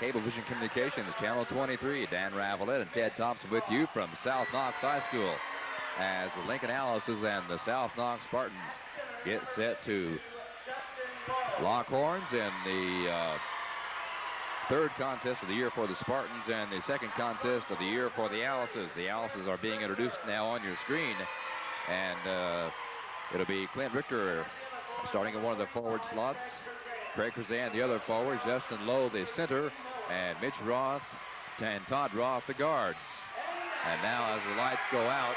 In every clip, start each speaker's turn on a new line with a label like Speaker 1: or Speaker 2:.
Speaker 1: Cable Vision Communications, Channel 23. Dan Ravelette and Ted Thompson with you from South Knox High School as the Lincoln Alice's and the South Knox Spartans get set to lock horns in the third contest of the year for the Spartans and the second contest of the year for the Alice's. The Alice's are being introduced now on your screen, and it'll be Clint Richter starting in one of the forward slots, Craig Kazan the other forward, Justin Lowe the center, and Mitch Roth and Todd Roth the guards. And now as the lights go out,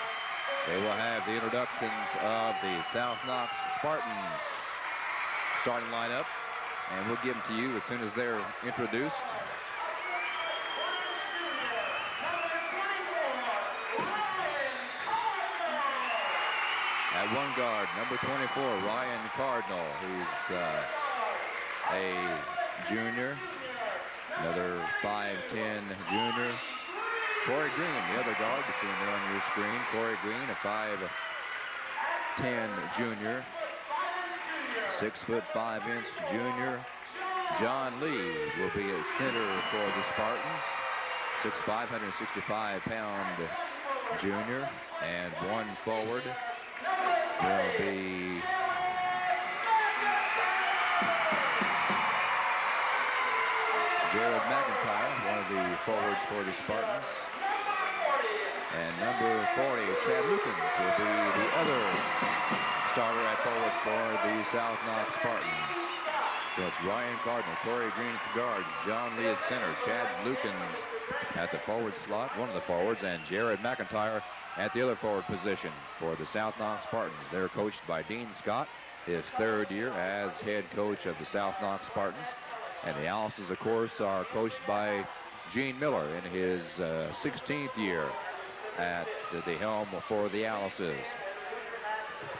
Speaker 1: they will have the introductions of the South Knox Spartans starting lineup, and we'll give them to you as soon as they're introduced. At one guard, number 24, Ryan Cardinal, who's a junior, another 5'10 junior. Corey Green, the other guard, you see him there on your screen. Corey Green, a 5'10 junior, 6'5" junior. John Lee will be a center for the Spartans, 6'5", 165-pound junior, and one forward will be Jared McIntyre, one of the forwards for the Spartans. And number 40, Chad Lukens, will be the other starter at forward for the South Knox Spartans. So it's Ryan Cardinal, Corey Green at the guard, John Lee at center, Chad Lukens at the forward slot, one of the forwards, and Jared McIntyre at the other forward position for the South Knox Spartans. They're coached by Dean Scott, his third year as head coach of the South Knox Spartans. And the Alice's, of course, are coached by Gene Miller in his 16th year at the helm for the Alice's.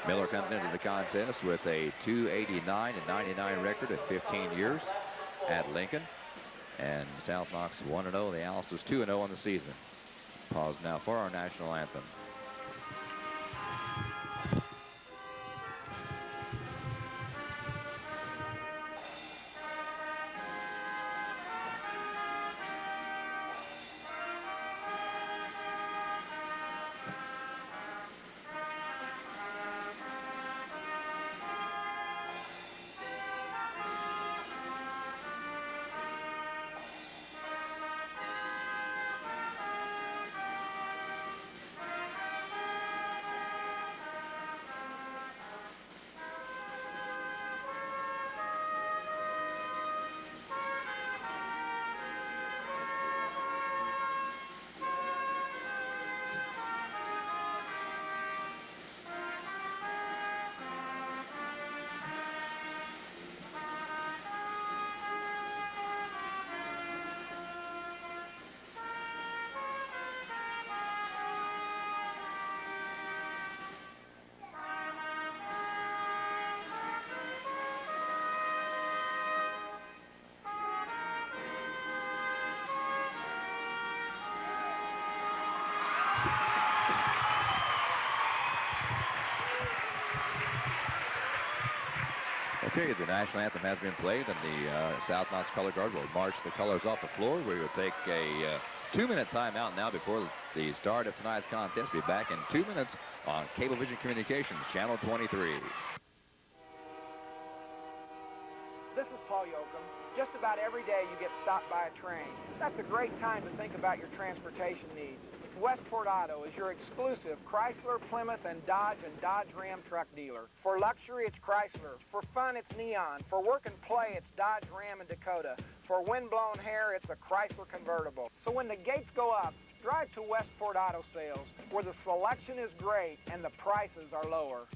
Speaker 1: Miller comes into the contest with a 289-99 record at 15 years at Lincoln. And South Knox 1-0, the Alice's 2-0 on the season. Pause now for our national anthem. Okay, the national anthem has been played, and the South Knox Color Guard will march the colors off the floor. We will take a 2-minute timeout now before the start of tonight's contest. Be back in 2 minutes on Cable Vision Communications, Channel 23.
Speaker 2: This is Paul Yoakum. Just about every day you get stopped by a train. That's a great time to think about your transportation needs. Westport Auto is your exclusive Chrysler, Plymouth, and Dodge Ram truck dealer. For luxury, it's Chrysler. For fun, it's Neon. For work and play, it's Dodge Ram and Dakota. For windblown hair, it's a Chrysler convertible. So when the gates go up, drive to Westport Auto Sales, where the selection is great and the prices are lower.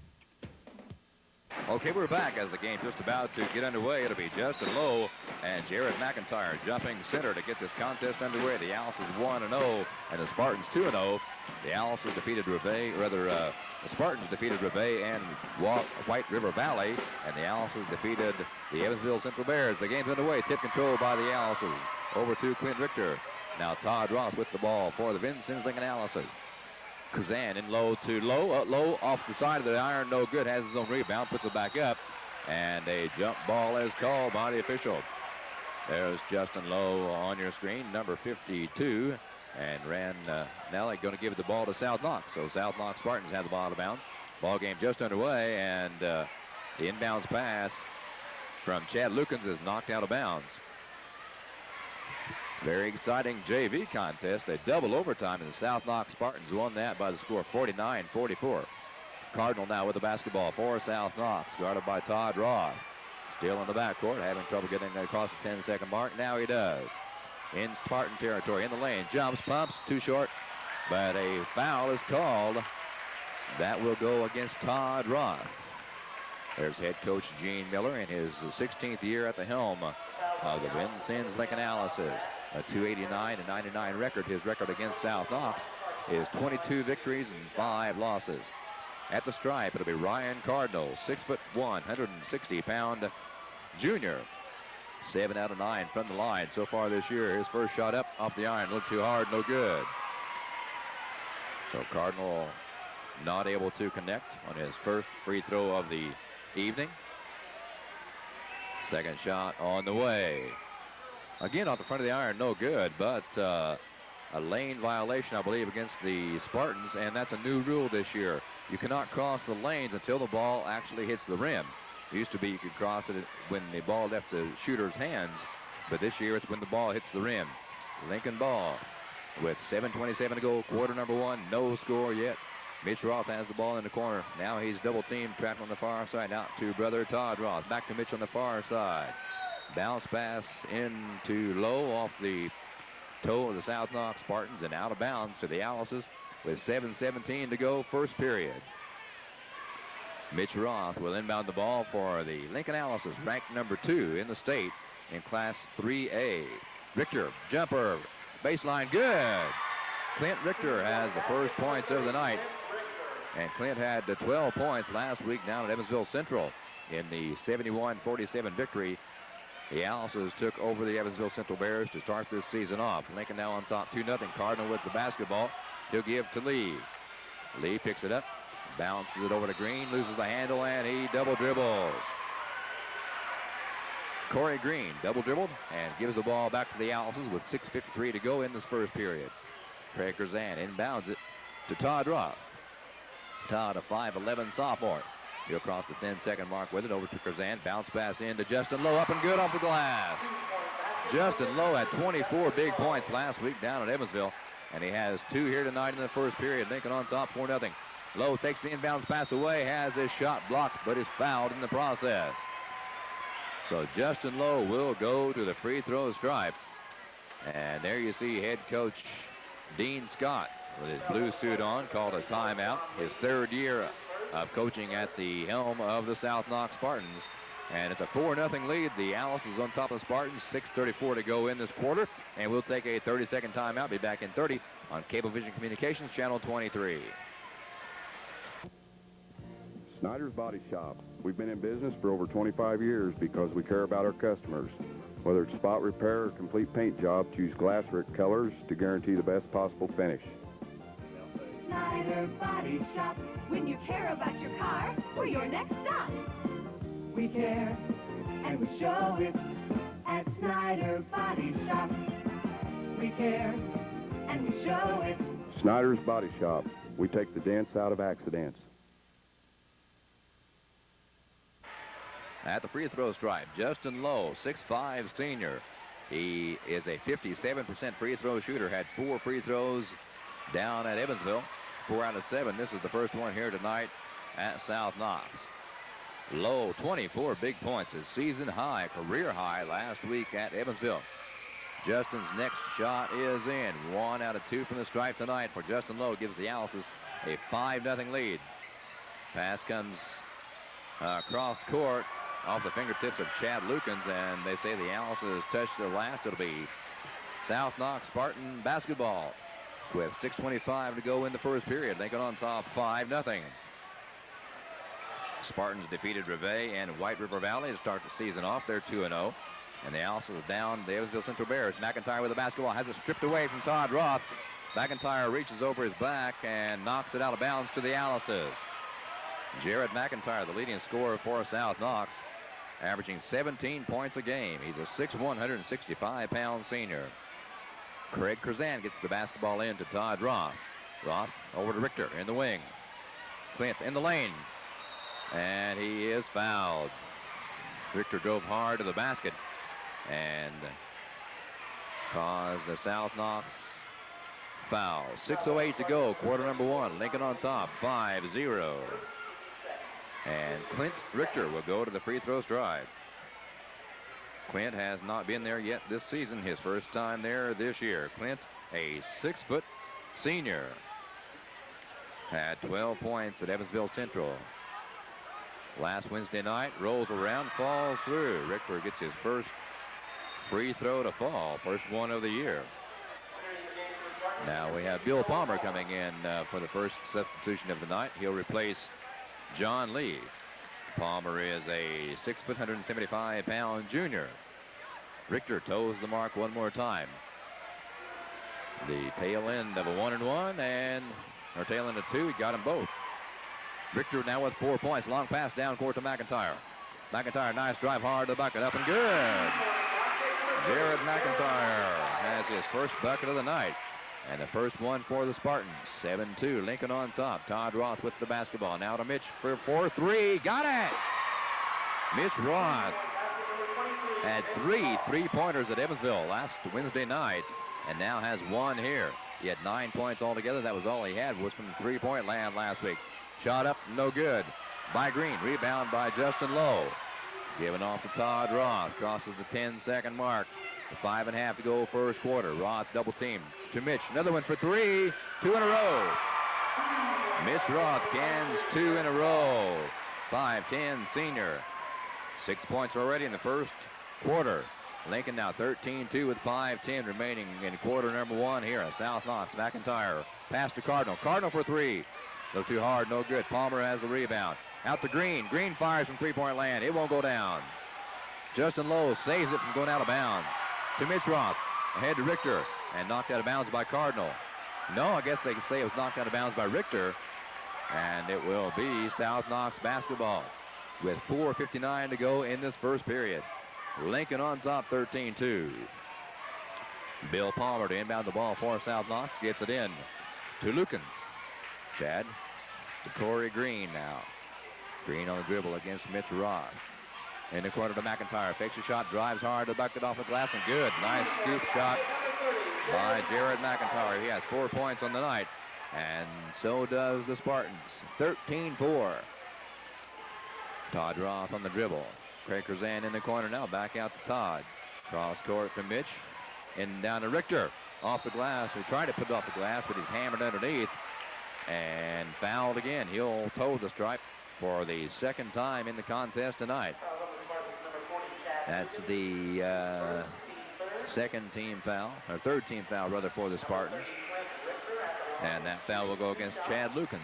Speaker 1: Okay, we're back as the game just about to get underway. It'll be Justin Lowe and Jared McIntyre jumping center to get this contest underway. The Alice's 1-0 and the Spartans 2-0. The Alice's defeated the Spartans defeated Rebay and White River Valley, and the Alice's defeated the Evansville Central Bears. The game's underway. Tip control by the Alice's. Over to Clint Richter. Now Todd Roth with the ball for the Vincennes Lincoln Alice's. Kazan in low to Low. Low off the side of the iron, no good. Has his own rebound, puts it back up. And a jump ball is called by the official. There's Justin Lowe on your screen, number 52, and ran, now they're going to give the ball to South Knox. So South Knox Spartans have the ball out of bounds. Ball game just underway, and the inbounds pass from Chad Lukens is knocked out of bounds. Very exciting JV contest. A double overtime, and the South Knox Spartans won that by the score 49-44. Cardinal now with the basketball for South Knox, guarded by Todd Roth. Still in the backcourt, having trouble getting across the 10-second mark. Now he does. In Spartan territory, in the lane, jumps, pumps, too short, but a foul is called. That will go against Todd Roth. There's head coach Gene Miller in his 16th year at the helm of the Vincennes Lincoln-Alices. A 289-99 record. His record against South Knox is 22 victories and 5 losses. At the stripe, it'll be Ryan Cardinal, 6'1", 160-pound junior. 7 out of 9 from the line so far this year. His first shot up off the iron, looked too hard, no good. So Cardinal not able to connect on his first free throw of the evening. Second shot on the way. Again, off the front of the iron, no good, but a lane violation, I believe, against the Spartans, and that's a new rule this year. You cannot cross the lanes until the ball actually hits the rim. It used to be you could cross it when the ball left the shooter's hands, but this year it's when the ball hits the rim. Lincoln ball with 7:27 to go, quarter number 1, no score yet. Mitch Roth has the ball in the corner. Now he's double teamed, trapped on the far side, out to brother Todd Roth. Back to Mitch on the far side. Bounce pass into Lowe off the toe of the South Knox Spartans and out of bounds to the Alices with 7:17 to go, first period. Mitch Roth will inbound the ball for the Lincoln Alices, ranked number 2 in the state in Class 3A. Richter, jumper, baseline, good. Clint Richter has the first points of the night. And Clint had 12 points last week down at Evansville Central in the 71-47 victory. The Alices took over the Evansville Central Bears to start this season off. Lincoln now on top 2-0. Cardinal with the basketball. He'll give to Lee. Lee picks it up, bounces it over to Green, loses the handle, and he double dribbles. Corey Green double dribbled and gives the ball back to the Alices with 6:53 to go in this first period. Craig Curzan inbounds it to Todd Roth. Todd, a 5'11 sophomore. He'll cross the 10-second mark with it over to Curzan. Bounce pass in to Justin Lowe, up and good off the glass. Justin Lowe had 24 big points last week down at Evansville, and he has 2 here tonight in the first period. Lincoln on top 4-0. Lowe takes the inbounds pass away, has his shot blocked, but is fouled in the process. So Justin Lowe will go to the free throw stripe. And there you see head coach Dean Scott with his blue suit on, called a timeout. His 3rd year of coaching at the helm of the South Knox Spartans. And it's a 4-0 lead. The Alice is on top of the Spartans. 6:34 to go in this quarter. And we'll take a 30-second timeout. Be back in 30 on Cablevision Communications, Channel 23.
Speaker 3: Snyder's Body Shop. We've been in business for over 25 years because we care about our customers. Whether it's spot repair or complete paint job, choose Glassrick colors to guarantee the best possible finish.
Speaker 4: Snyder Body Shop. When you care about your car, we're your next stop. We care, and we show it at Snyder Body Shop. We care, and we show it.
Speaker 3: Snyder's Body Shop. We take the dents out of accidents.
Speaker 1: At the free throw stripe, Justin Lowe, 6'5 senior. He is a 57% free throw shooter. Had 4 free throws down at Evansville. 4 out of 7. This is the first one here tonight at South Knox. Lowe, 24 big points. His season high, career high last week at Evansville. Justin's next shot is in. 1 out of 2 from the stripe tonight for Justin Lowe. Gives the Alices a 5-0 lead. Pass comes across court off the fingertips of Chad Lukens, and they say the Alices touched the last. It'll be South Knox Spartan basketball with 6:25 to go in the first period. Lincoln on top 5-0. Spartans defeated Reveille and White River Valley to start the season off. They're 2-0. And the Alices down the Evansville Central Bears. McIntyre with the basketball, has it stripped away from Todd Roth. McIntyre reaches over his back and knocks it out of bounds to the Alices. Jared McIntyre, the leading scorer for South Knox. averaging 17 points a game. He's a 6'1", 165-pound senior. Craig Curzan gets the basketball in to Todd Roth. Roth over to Richter in the wing. Clint in the lane. And he is fouled. Richter drove hard to the basket and caused the South Knox foul. 6:08 to go, quarter number one. Lincoln on top, 5-0. And Clint Richter will go to the free throw stripe. Clint has not been there yet this season. His first time there this year. Clint, a 6-foot senior, had 12 points at Evansville Central. Last Wednesday night, rolls around, falls through. Richter gets his first free throw to fall, first one of the year. Now we have Bill Palmer coming in for the first substitution of the night. He'll replace John Lee. Palmer is a 6', 175-pound junior. Richter toes the mark one more time. The tail end of a 1-and-1 or tail end of 2. He got them both. Richter now with 4 points. Long pass down court to McIntyre. McIntyre, nice drive hard to the bucket, up and good. Jared McIntyre has his first bucket of the night. And the first one for the Spartans. 7-2, Lincoln on top. Todd Roth with the basketball. Now to Mitch for 4-3. Got it! Mitch Roth had 3 three-pointers at Evansville last Wednesday night, and now has 1 here. He had 9 points altogether. That was all he had, was from the three-point land last week. Shot up, no good. By Green, rebound by Justin Lowe. Given off to Todd Roth. Crosses the 10-second mark. 5.5 to go first quarter. Roth double team to Mitch. Another one for 3. 2 in a row. Mitch Roth cans 2 in a row. 5'10" senior. 6 points already in the first quarter. Lincoln now 13-2 with 5:10 remaining in quarter number one here at South Knox. McIntyre pass to Cardinal. Cardinal for 3. A little too hard, no good. Palmer has the rebound. Out to Green. Green fires from three-point land. It won't go down. Justin Lowe saves it from going out of bounds. To Mitch Roth. Ahead to Richter. And knocked out of bounds by Cardinal. No, I guess they can say it was knocked out of bounds by Richter. And it will be South Knox basketball with 4:59 to go in this first period. Lincoln on top, 13-2. Bill Palmer to inbound the ball for South Knox. Gets it in to Lukens. Chad to Corey Green now. Green on the dribble against Mitch Roth. In the corner to McIntyre. Fakes a shot, drives hard to bucket off the glass, and good. Nice scoop shot by Jared McIntyre. He has 4 points on the night, and so does the Spartans. 13-4. Todd Roth on the dribble. Craig Curzan in the corner now. Back out to Todd. Cross court to Mitch. And down to Richter. Off the glass. He tried to put it off the glass, but he's hammered underneath. And fouled again. He'll toe the stripe for the second time in the contest tonight. That's the second team foul, or third team foul rather, for the Spartans. And that foul will go against Chad Lukens.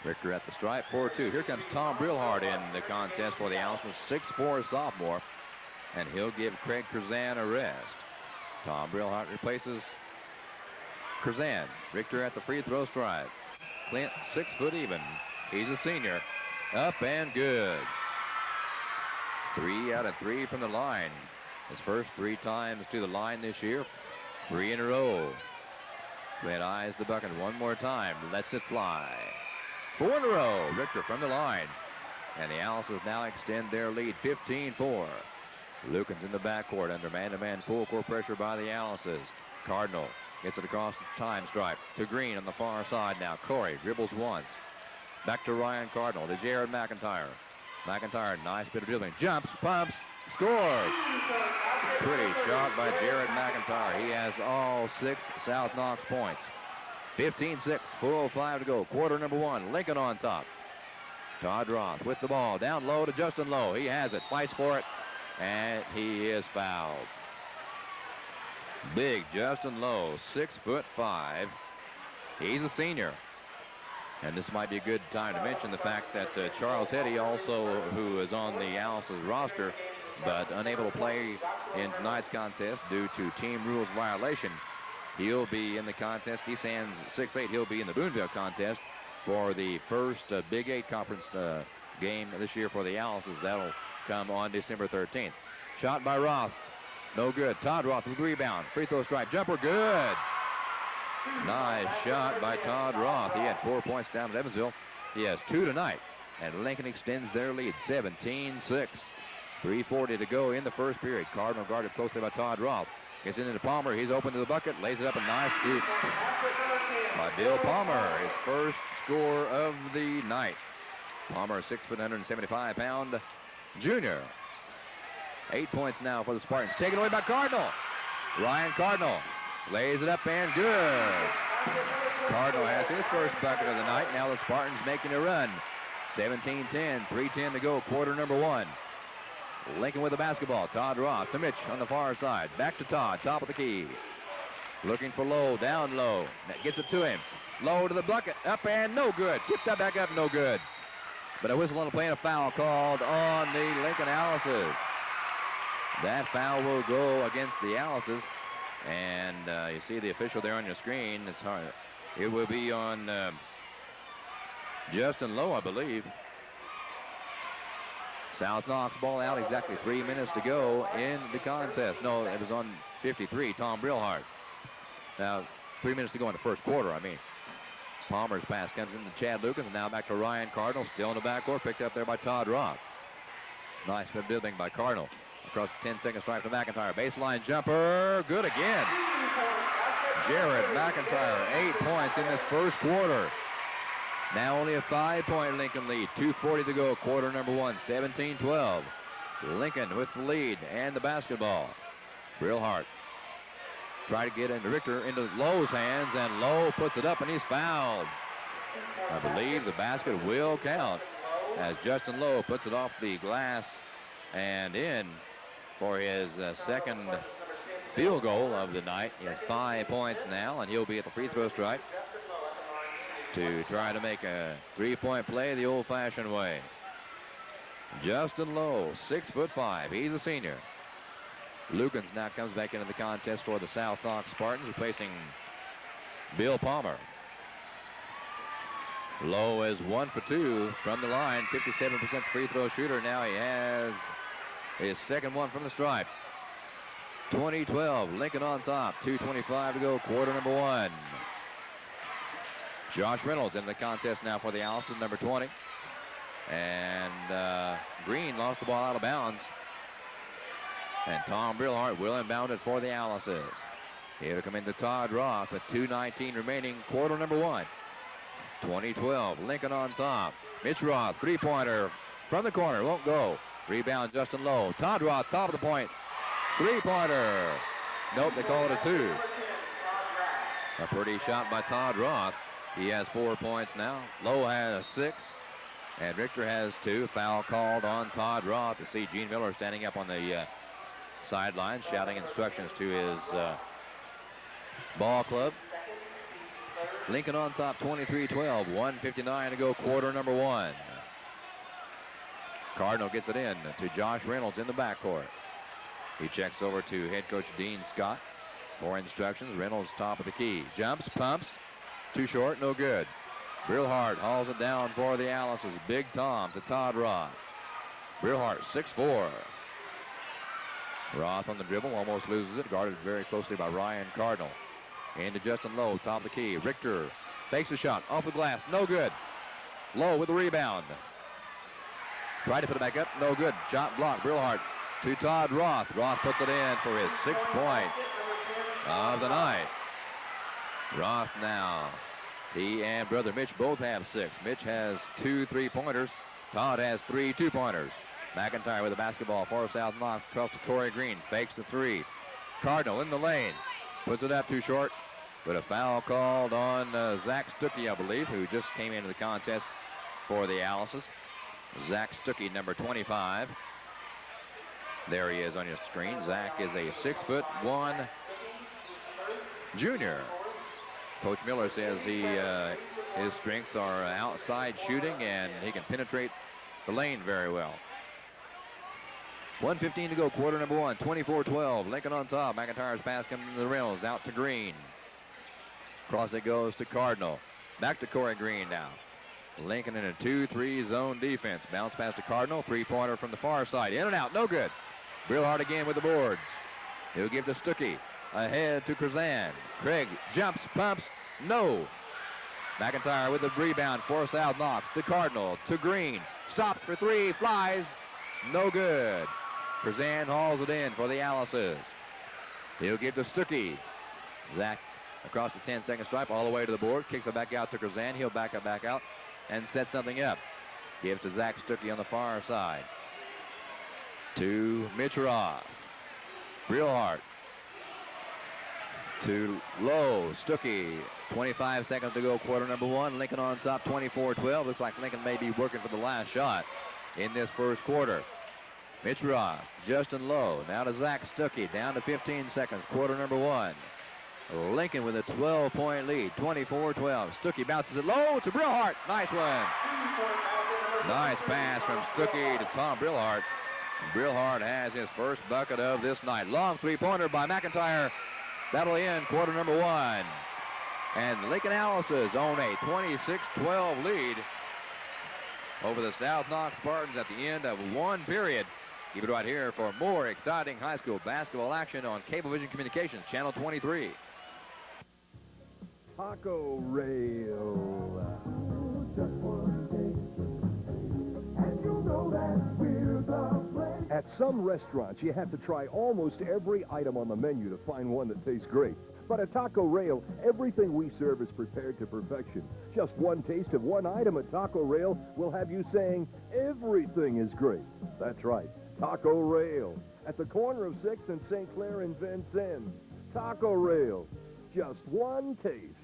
Speaker 1: Richter at the stripe, 4-2. Here comes Tom Brillhart in the contest for the Owls, 6'4" sophomore. And he'll give Craig Curzan a rest. Tom Brillhart replaces Curzan. Richter at the free throw stripe. Clint, 6 foot even. He's a senior. Up and good. 3 out of 3 from the line. His first 3 times to the line this year. 3 in a row. Clint eyes the bucket one more time. Lets it fly. 4 in a row. Richter from the line. And the Owls now extend their lead, 15-4. Lukens in the backcourt under man-to-man full court pressure by the Owls. Cardinal gets it across the time stripe to Green on the far side now. Corey dribbles once. Back to Ryan Cardinal to Jared McIntyre. McIntyre, nice bit of dribbling. Jumps, pumps, scores. Pretty shot by Jared McIntyre. He has all 6 South Knox points. 15-6, 4:05 to go. Quarter number one. Lincoln on top. Todd Roth with the ball. Down low to Justin Lowe. He has it. Fights for it. And he is fouled. Big Justin Lowe, 6'5". He's a senior. And this might be a good time to mention the fact that Charles Hetty, also who is on the Owls' roster, but unable to play in tonight's contest due to team rules violation. He'll be in the contest. He stands 6'8". He'll be in the Boonville contest for the first Big 8 conference game this year for the Owls. That'll come on December 13th. Shot by Roth. No good. Todd Roth with the rebound. Free throw strike. Jumper good. Nice shot by Todd Roth. He had 4 points down at Evansville. He has 2 tonight. And Lincoln extends their lead, 17-6. 3:40 to go in the first period. Cardinal guarded closely by Todd Roth. Gets it into Palmer. He's open to the bucket. Lays it up. A nice scoop by Bill Palmer. His first score of the night. Palmer, 6 foot, 175-pound junior. 8 points now for the Spartans. Taken away by Cardinal. Ryan Cardinal lays it up and good. Cardinal has his first bucket of the night. Now the Spartans making a run. 17-10, 3:10 to go, quarter number 1. Lincoln with the basketball. Todd Roth to Mitch on the far side. Back to Todd, top of the key. Looking for Lowe, down low. That gets it to him. Lowe to the bucket, up and no good. Tipped that back up, no good. But a whistle on the play and a foul called on the Lincoln Alice's. That foul will go against the Alice's. And you see the official there on your screen. It's hard. It will be on Justin Lowe, I believe. South Knox ball out, exactly 3 minutes to go in the contest. No, it was on 53, Tom Brilhart. Now, 3 minutes to go in the first quarter, I mean. Palmer's pass comes into Chad Lucas, and now back to Ryan Cardinal, still in the backcourt, picked up there by Todd Roth. Nice dribbling by Cardinal. Across the 10-second stripe to McIntyre. Baseline jumper, good again. Jared McIntyre, 8 points in this first quarter. Now only a 5-point Lincoln lead. 2:40 to go, quarter number 1, 17-12. Lincoln with the lead and the basketball. Brilhart try to get into Richter into Lowe's hands, and Lowe puts it up, and he's fouled. I believe the basket will count as Justin Lowe puts it off the glass and in for his second field goal of the night. He has 5 points now, and he'll be at the free throw stripe to try to make a 3-point play the old-fashioned way. Justin Lowe, 6'5". He's a senior. Lukens now comes back into the contest for the South Knox Spartans, replacing Bill Palmer. Lowe is 1 for 2 from the line, 57% free throw shooter. Now he has his second one from the stripes. 20-12, Lincoln on top, 2:25 to go, quarter number 1. Josh Reynolds in the contest now for the Alice's, number 20. And Green lost the ball out of bounds. And Tom Brilhart will inbound it for the Alice's. Here to come into Todd Roth with 2:19 remaining, quarter number 1. 20-12, Lincoln on top. Mitch Roth, three-pointer from the corner, won't go. Rebound Justin Lowe. Todd Roth, top of the point. Three-pointer. Nope, they call it a 2. A pretty shot by Todd Roth. He has 4 points now. Lowe has 6. And Richter has 2. Foul called on Todd Roth. To see Gene Miller standing up on the sideline, shouting instructions to his ball club. Lincoln on top, 23-12. 1:59 to go, quarter number 1. Cardinal gets it in to Josh Reynolds in the backcourt. He checks over to head coach Dean Scott for instructions. Reynolds top of the key. Jumps, pumps. Too short, no good. Brilhart hauls it down for the Alice's. Big Tom to Todd Roth. Brilhart, 6'4". Roth on the dribble, almost loses it. Guarded very closely by Ryan Cardinal. Into Justin Lowe, top of the key. Richter fakes the shot, off the glass, no good. Lowe with the rebound. Tried to put it back up, no good. Shot blocked, Brilhart to Todd Roth. Roth puts it in for his 6th point of the night. Roth now, he and brother Mitch both have 6. Mitch has 2 3-pointers. Todd has 3 2-pointers. McIntyre with the basketball for South Knox. Across to Corey Green. Fakes the 3. Cardinal in the lane. Puts it up too short. But a foul called on Zach Stuckey, I believe, who just came into the contest for the Alice's. Zach Stuckey, number 25. There he is on your screen. Zach is a 6'1" junior. Coach Miller says his strengths are outside shooting, and he can penetrate the lane very well. 1:15 to go, quarter number 1, 24-12. Lincoln on top. McIntyre's pass comes to the Reynolds, out to Green. Cross it goes to Cardinal. Back to Corey Green now. Lincoln in a 2-3 zone defense. Bounce pass to Cardinal. Three-pointer from the far side. In and out. No good. Brillhart again with the boards. He'll give to Stuckey. Ahead to Krazan. Craig jumps, pumps. No. McIntyre with the rebound. Force out Knox to Cardinal. To Green. Stops for three. Flies. No good. Krazan hauls it in for the Alices. He'll give to Stuckey. Zach across the 10-second stripe all the way to the board. Kicks it back out to Krazan. He'll back out and set something up. Gives to Zach Stuckey on the far side. To Mitroff. Brillhart. To Lowe. Stuckey. 25 seconds to go, quarter number one. Lincoln on top, 24-12. Looks like Lincoln may be working for the last shot in this first quarter. Mitroff. Justin Lowe. Now to Zach Stuckey. Down to 15 seconds, quarter number one. Lincoln with a 12-point lead, 24-12. Stuckey bounces it low to Brillhart. Nice one. Nice pass from Stuckey to Tom Brillhart. Brillhart has his first bucket of this night. Long three-pointer by McIntyre. That'll end quarter number one. And the Lincoln Alices own a 26-12 lead over the South Knox Spartans at the end of one period. Keep it right here for more exciting high school basketball action on Cablevision Communications, Channel 23.
Speaker 5: Taco Rail. At some restaurants, you have to try almost every item on the menu to find one that tastes great. But at Taco Rail, everything we serve is prepared to perfection. Just one taste of one item at Taco Rail will have you saying, everything is great. That's right, Taco Rail. At the corner of 6th and St. Clair in Vincennes. Taco Rail. Just one taste.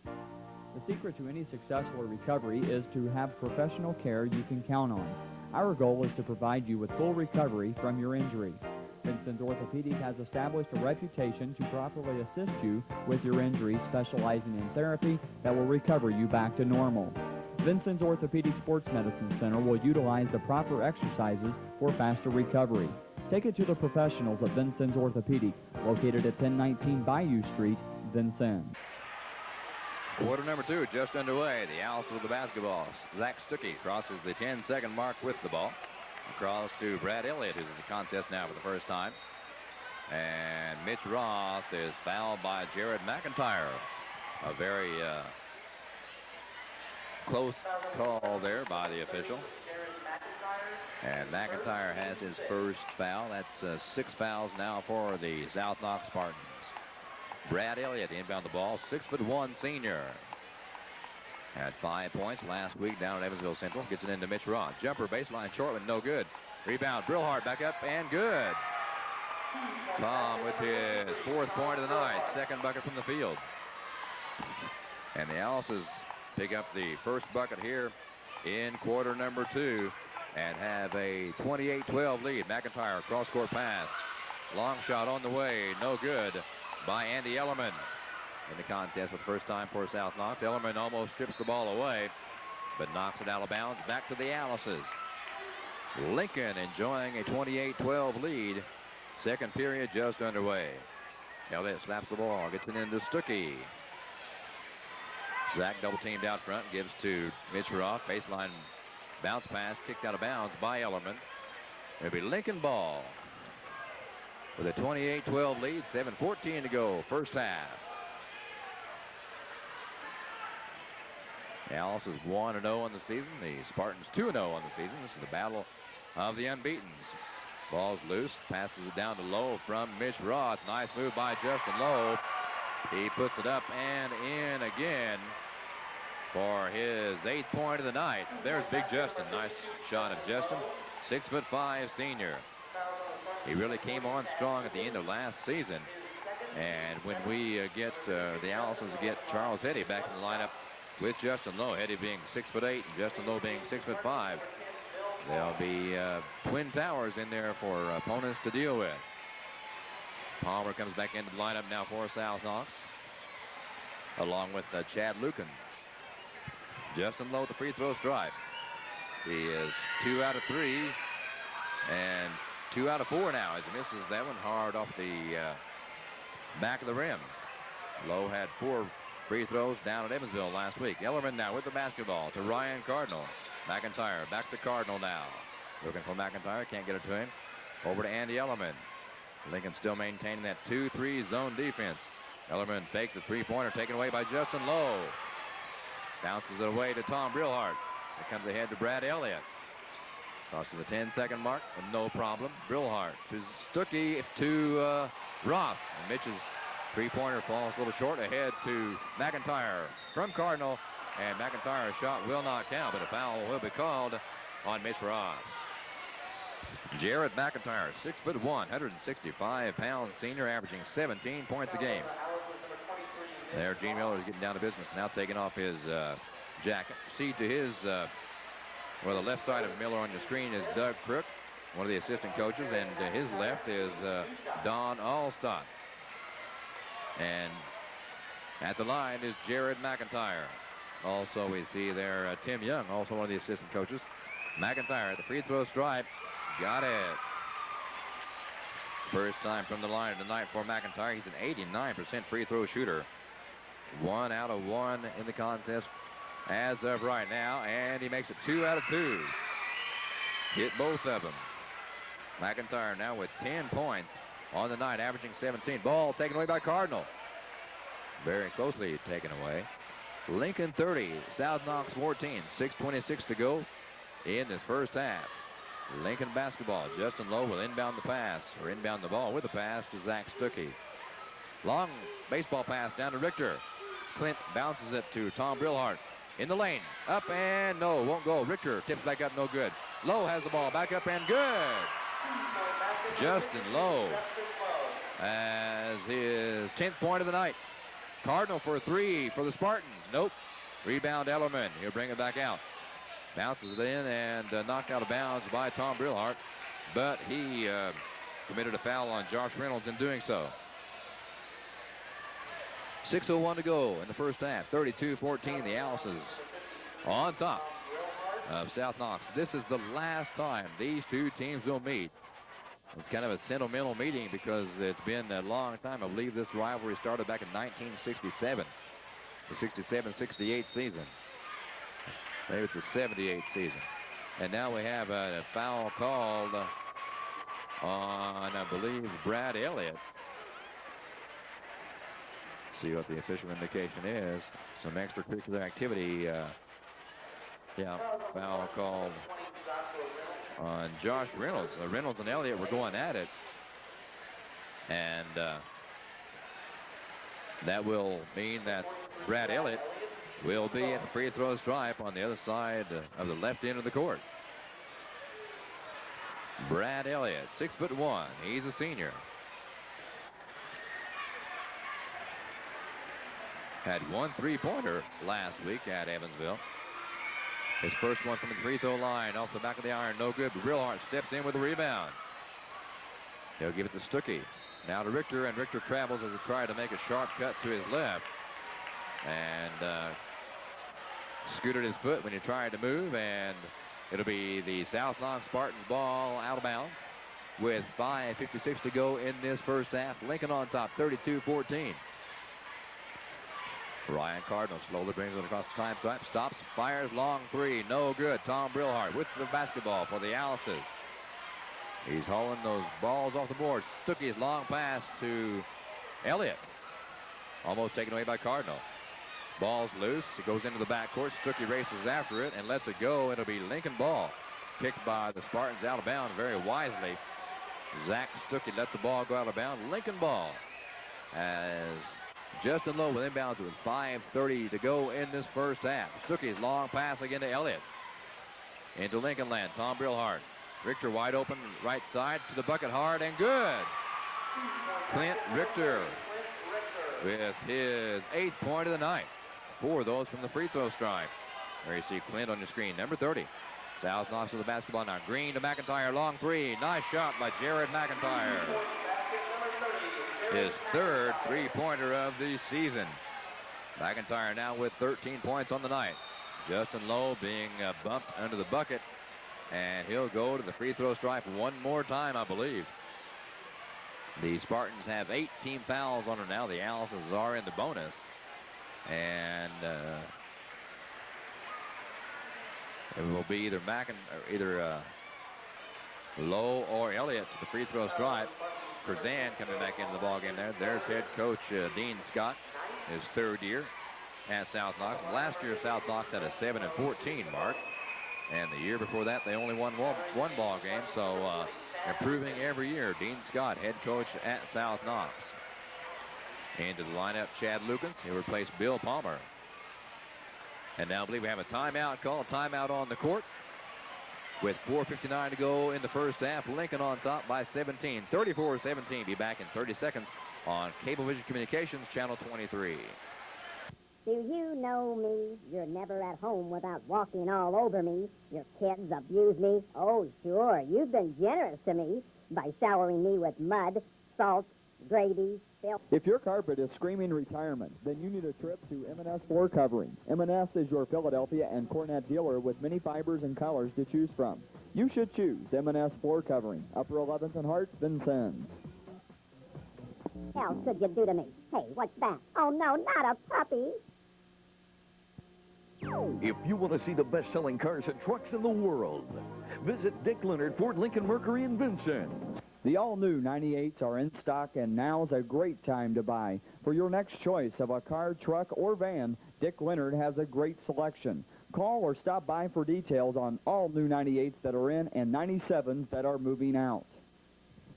Speaker 6: The secret to any successful recovery is to have professional care you can count on. Our goal is to provide you with full recovery from your injury. Vincent's Orthopedic has established a reputation to properly assist you with your injury, specializing in therapy that will recover you back to normal. Vincent's Orthopedic Sports Medicine Center will utilize the proper exercises for faster recovery. Take it to the professionals at Vincent's Orthopedic, located at 1019 Bayou Street, Vincennes.
Speaker 1: Quarter number two just underway. The Owls with the basketball. Zach Stuckey crosses the 10-second mark with the ball. Across to Brad Elliott, who's in the contest now for the first time. And Mitch Roth is fouled by Jared McIntyre. A very close call there by the official. And McIntyre has his first foul. That's 6 fouls now for the South Knox Spartans. Brad Elliott inbound the ball, 6'1" senior. Had 5 points last week down at Evansville Central. Gets it into Mitch Roth. Jumper baseline short one, no good. Rebound, Brillhart back up and good. Tom with his 4th point of the night. 2nd bucket from the field. And the Alices pick up the first bucket here in quarter number two and have a 28-12 lead. McIntyre cross-court pass. Long shot on the way, no good by Andy Ellerman. In the contest for the first time for South Knox. Ellerman almost strips the ball away, but knocks it out of bounds back to the Alices. Lincoln enjoying a 28-12 lead. 2nd period just underway. Elliott slaps the ball, gets it into Stuckey. Zach double teamed out front, gives to Mitch Roth. Baseline bounce pass, kicked out of bounds by Ellerman. It'll be Lincoln ball with a 28-12 lead. 7:14 to go, first half. The Alices 1-0 on the season. The Spartans 2-0 on the season. This is the battle of the unbeatens. Ball's loose. Passes it down to Lowe from Mitch Roth. Nice move by Justin Lowe. He puts it up and in again for his 8th point of the night. There's Big Justin. Nice shot of Justin. 6'5" senior. He really came on strong at the end of last season. And when we get the Alices get Charles Heddy back in the lineup with Justin Lowe, Heddy being 6'8" and Justin Lowe being 6'5", there'll be twin towers in there for opponents to deal with. Palmer comes back into the lineup now for South Knox, along with Chad Lucan. Justin Lowe at the free throw stripe. He is 2 out of 3 and 2 out of 4 now as he misses that one hard off the back of the rim. Lowe had 4 free throws down at Evansville last week. Ellerman now with the basketball to Ryan Cardinal. McIntyre back to Cardinal now. Looking for McIntyre, can't get it to him. Over to Andy Ellerman. Lincoln still maintaining that 2-3 zone defense. Ellerman takes the three-pointer, taken away by Justin Lowe. Bounces it away to Tom Brillhart. It comes ahead to Brad Elliott. Crosses the 10-second mark, and no problem. Brillhart to Stuckey to Roth. And Mitch's three-pointer falls a little short, ahead to McIntyre from Cardinal. And McIntyre's shot will not count, but a foul will be called on Mitch Roth. Jared McIntyre, 6'1", 165-pound senior, averaging 17 points a game. There, Gene Miller is getting down to business, now taking off his jacket. See to his, well, the left side of Miller on your screen is Doug Crook, one of the assistant coaches, and to his left is Don Allstott. And at the line is Jared McIntyre. Also, we see there Tim Young, also one of the assistant coaches. McIntyre at the free throw stripe. Got it. First time from the line tonight for McIntyre. He's an 89% free throw shooter. 1 out of 1 in the contest as of right now, and he makes it 2 out of 2. Hit both of them. McIntyre now with 10 points on the night, averaging 17. Ball taken away by Cardinal. Very closely taken away. Lincoln 30, South Knox 14. 6:26 to go in this first half. Lincoln basketball. Justin Lowe will inbound the pass, or inbound the ball with the pass to Zach Stuckey. Long baseball pass down to Richter. Clint bounces it to Tom Brillhart. In the lane. Up and no, won't go. Richter tips back up, no good. Lowe has the ball, back up and good. Justin Lowe as his 10th point of the night. Cardinal for 3 for the Spartans. Nope. Rebound Ellerman. He'll bring it back out. Bounces it in and knocked out of bounds by Tom Brillhart. But he committed a foul on Josh Reynolds in doing so. 6:01 to go in the first half. 32-14. The Alices on top of South Knox. This is the last time these two teams will meet. It's kind of a sentimental meeting because it's been a long time. I believe this rivalry started back in 1967, the 67-68 season. Maybe it's the 78 season. And now we have a foul called on, I believe, Brad Elliott. See what the official indication is. Some extracurricular activity. Yeah, foul called on Josh Reynolds. Reynolds and Elliott were going at it. And that will mean that Brad Elliott will be at the free throw stripe on the other side of the left end of the court. Brad Elliott, 6'1". He's a senior. Had 1 3-pointer last week at Evansville. His first one from the free throw line off the back of the iron, no good. But Brillhart steps in with a rebound. He'll give it to Stuckey. Now to Richter, and Richter travels as he tried to make a sharp cut to his left. And scooted his foot when he tried to move, and it'll be the South Knox Spartans ball out of bounds with 5:56 to go in this first half. Lincoln on top, 32-14. Ryan Cardinal slowly brings it across the time stripe, stops, fires, long 3, no good. Tom Brillhart with the basketball for the Alices. He's hauling those balls off the board. Stuckey's long pass to Elliott. Almost taken away by Cardinal. Ball's loose. It goes into the backcourt. Stuckey races after it and lets it go. It'll be Lincoln ball. Kicked by the Spartans out of bounds very wisely. Zach Stuckey let the ball go out of bounds. Lincoln ball as Justin Lowe with inbounds with 5:30 to go in this first half. Stuckey's long pass again to Elliott. Into Lincoln land. Tom Brillhart. Richter wide open right side to the bucket, hard and good. Clint Richter with his 8th point of the night. 4 of those from the free throw stripe. There you see Clint on your screen, number 30. South Knox with the basketball now. Green to McIntyre, long 3. Nice shot by Jared McIntyre. His 3rd three-pointer of the season. McIntyre now with 13 points on the night. Justin Lowe being bumped under the bucket, and he'll go to the free throw stripe one more time, I believe. The Spartans have 8 team fouls on her now. The Alices are in the bonus. And it will be either Lowe or Elliott to the free throw stripe. Curzan coming back into the ballgame there. There's head coach Dean Scott, his third year at South Knox. Last year, South Knox had a 7-14 mark. And the year before that, they only won one ball game. So improving every year. Dean Scott, head coach at South Knox. Into the lineup, Chad Lukens. He'll replace Bill Palmer. And now I believe we have a timeout call. Timeout on the court. With 4:59 to go in the first half. Lincoln on top by 17. 34-17. Be back in 30 seconds on Cablevision Communications, Channel 23.
Speaker 7: Do you know me? You're never at home without walking all over me. Your kids abuse me. Oh, sure, you've been generous to me by showering me with mud, salt, gravy, filth.
Speaker 6: If your carpet is screaming retirement, then you need a trip to M&S Floor Covering. M&S is your Philadelphia and Cornet dealer with many fibers and colors to choose from. You should choose M&S Floor Covering, Upper 11th and Hart, Vincennes.
Speaker 7: What else could you do to me? Hey, what's that? Oh, no, not a puppy.
Speaker 8: If you want to see the best-selling cars and trucks in the world, visit Dick Leonard Ford Lincoln Mercury in Vincennes.
Speaker 6: The all-new 98s are in stock, and now's a great time to buy. For your next choice of a car, truck, or van, Dick Leonard has a great selection. Call or stop by for details on all new 98s that are in and 97s that are moving out.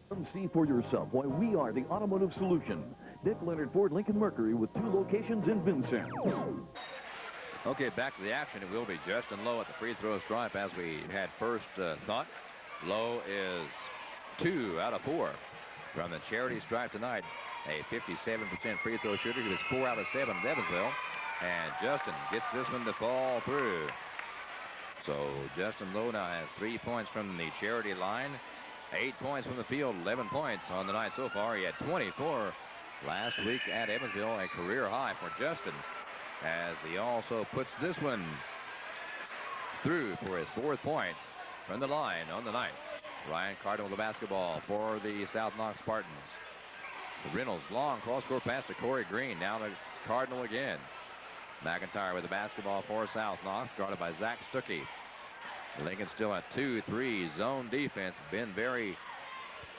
Speaker 8: Come see for yourself why we are the automotive solution. Dick Leonard Ford Lincoln Mercury with 2 locations in Vincennes.
Speaker 1: Okay, back to the action. It will be Justin Lowe at the free throw stripe as we had first thought. Lowe is 2 out of 4 from the charity stripe tonight. A 57% free throw shooter. He was 4 out of 7 at Evansville. And Justin gets this one to fall through. So Justin Lowe now has 3 points from the charity line. 8 points from the field. 11 points on the night so far. He had 24 last week at Evansville. A career high for Justin, as he also puts this one through for his 4th point from the line on the night. Ryan Cardinal with the basketball for the South Knox Spartans. Reynolds, long cross-court pass to Corey Green. Now to Cardinal again. McIntyre with the basketball for South Knox, guarded by Zach Stuckey. Lincoln still at 2-3 zone defense. Been very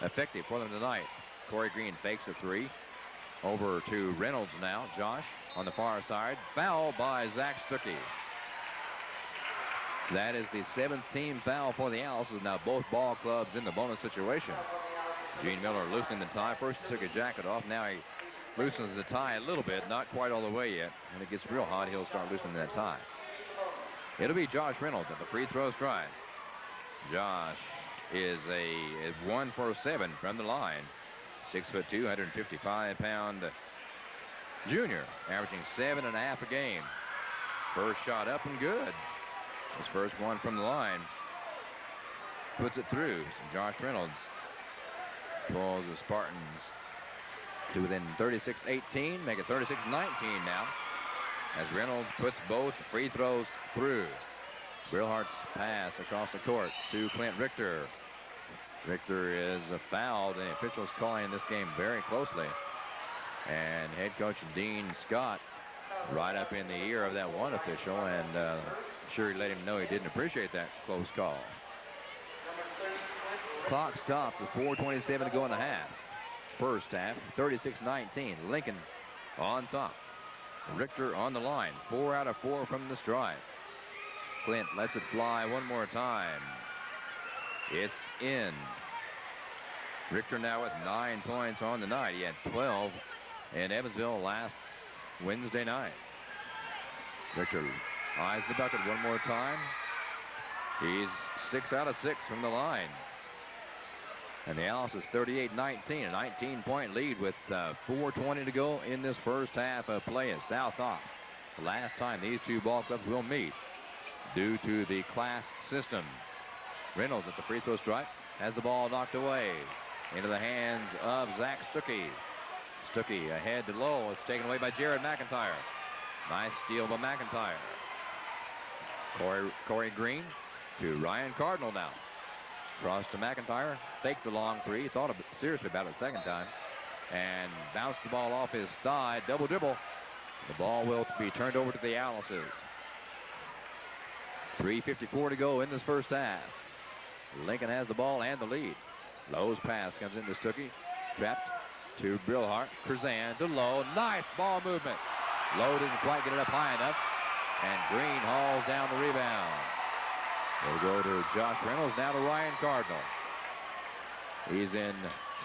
Speaker 1: effective for them tonight. Corey Green fakes a 3. Over to Reynolds now. Josh on the far side. Foul by Zach Stuckey. That is the 7th team foul for the Owls. Now both ball clubs in the bonus situation. Gene Miller loosening the tie. First he took his jacket off. Now he loosens the tie a little bit. Not quite all the way yet. When it gets real hot, he'll start loosening that tie. It'll be Josh Reynolds at the free throw stripe. Josh is 1 for 7 from the line. 6'2", 155-pound junior, averaging 7.5 a game. First shot up and good. His first one from the line. Puts it through. So Josh Reynolds pulls the Spartans to within 36-18. Make it 36-19 now, as Reynolds puts both free throws through. Brillhart's pass across the court to Clint Richter. Richter is fouled, and the officials calling this game very closely. And head coach Dean Scott right up in the ear of that one official, and sure he let him know he didn't appreciate that close call. Clock stopped with 4:27 to go in the half. First half, 36-19. Lincoln on top. Richter on the line. 4 out of 4 from the stripe. Clint lets it fly one more time. It's in. Richter now with 9 points on the night. He had 12 in Evansville last Wednesday night. Richter eyes the bucket one more time. He's 6 out of 6 from the line. And the Owls is 38-19, a 19-point lead with 4:20 to go in this first half of play at South Knox. The last time these two ball clubs will meet due to the class system. Reynolds at the free throw stripe has the ball knocked away into the hands of Zach Stuckey. Stuckey ahead to Lowe. It's taken away by Jared McIntyre. Nice steal by McIntyre. Corey Green to Ryan Cardinal now. Cross to McIntyre. Faked the long 3. Thought seriously about it the second time. And bounced the ball off his thigh. Double dribble. The ball will be turned over to the Alice's. 3:54 to go in this first half. Lincoln has the ball and the lead. Lowe's pass comes into Stuckey. Trapped to Brillhart. Curzan to Lowe. Nice ball movement. Lowe didn't quite get it up high enough. And Green hauls down the rebound. We'll go to Josh Reynolds, now to Ryan Cardinal. He's in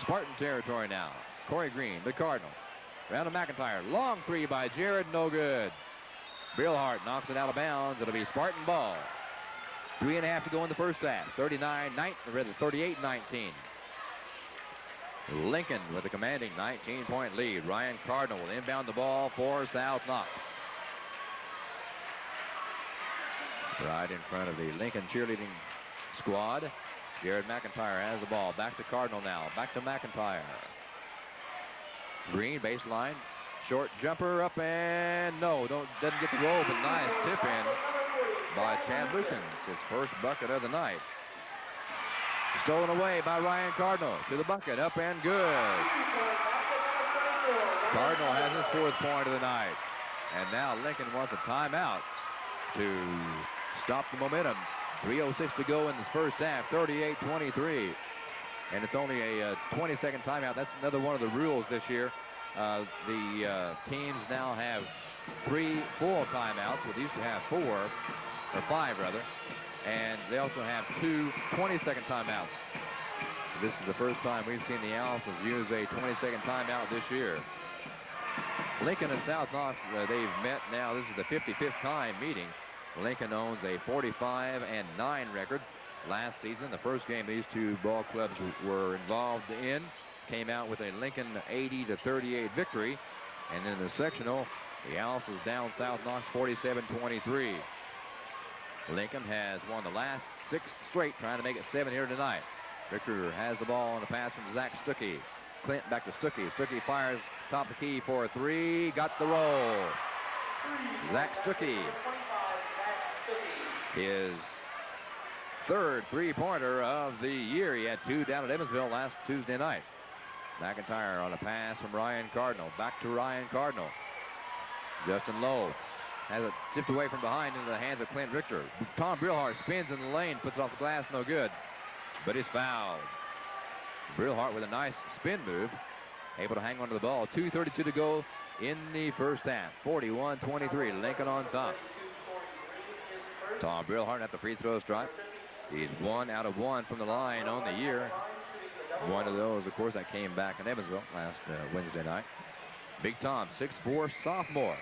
Speaker 1: Spartan territory now. Corey Green, the Cardinal. Round to McIntyre. Long three by Jared, no good. Brillhart knocks it out of bounds. It'll be Spartan ball. 3.5 to go in the first half. 38-19. Lincoln with a commanding 19-point lead. Ryan Cardinal will inbound the ball for South Knox. Right in front of the Lincoln cheerleading squad. Jared McIntyre has the ball. Back to Cardinal now. Back to McIntyre. Green baseline. Short jumper up and doesn't get the roll, but nice tip in by Chad Lukens. His first bucket of the night. Stolen away by Ryan Cardinal to the bucket. Up and good. Cardinal has his 4th point of the night. And now Lincoln wants a timeout to stop the momentum. 3:06 to go in the first half. 38-23. And it's only a 20-second timeout. That's another one of the rules this year. The teams now have 3 full timeouts. Well, they used to have 4, or 5 rather. And they also have 2 20-second timeouts. This is the first time we've seen the Alice's use a 20-second timeout this year. Lincoln and South Knox, they've met now. This is the 55th time meeting. Lincoln owns a 45-9 record. Last season, the first game these two ball clubs were involved in came out with a Lincoln 80-38 victory. And in the sectional, the Alice's down South Knox 47-23. Lincoln has won the last 6 straight, trying to make it 7 here tonight. Victor has the ball on a pass from Zach Stuckey. Clint back to Stuckey. Stuckey fires top of the key for a 3. Got the roll. Zach Stuckey. His 3rd three-pointer of the year. He had 2 down at Evansville last Tuesday night. McIntyre on a pass from Ryan Cardinal. Back to Ryan Cardinal. Justin Lowe has it tipped away from behind into the hands of Clint Richter. Tom Brillhart spins in the lane, puts it off the glass, no good. But he's fouled. Brillhart with a nice spin move, able to hang on to the ball. 2:32 to go in the first half. 41-23, Lincoln on top. Tom Brillhart at the free throw stripe. He's 1 out of 1 from the line on the year. One of those, of course, that came back in Evansville last Wednesday night. Big Tom, 6'4", sophomore.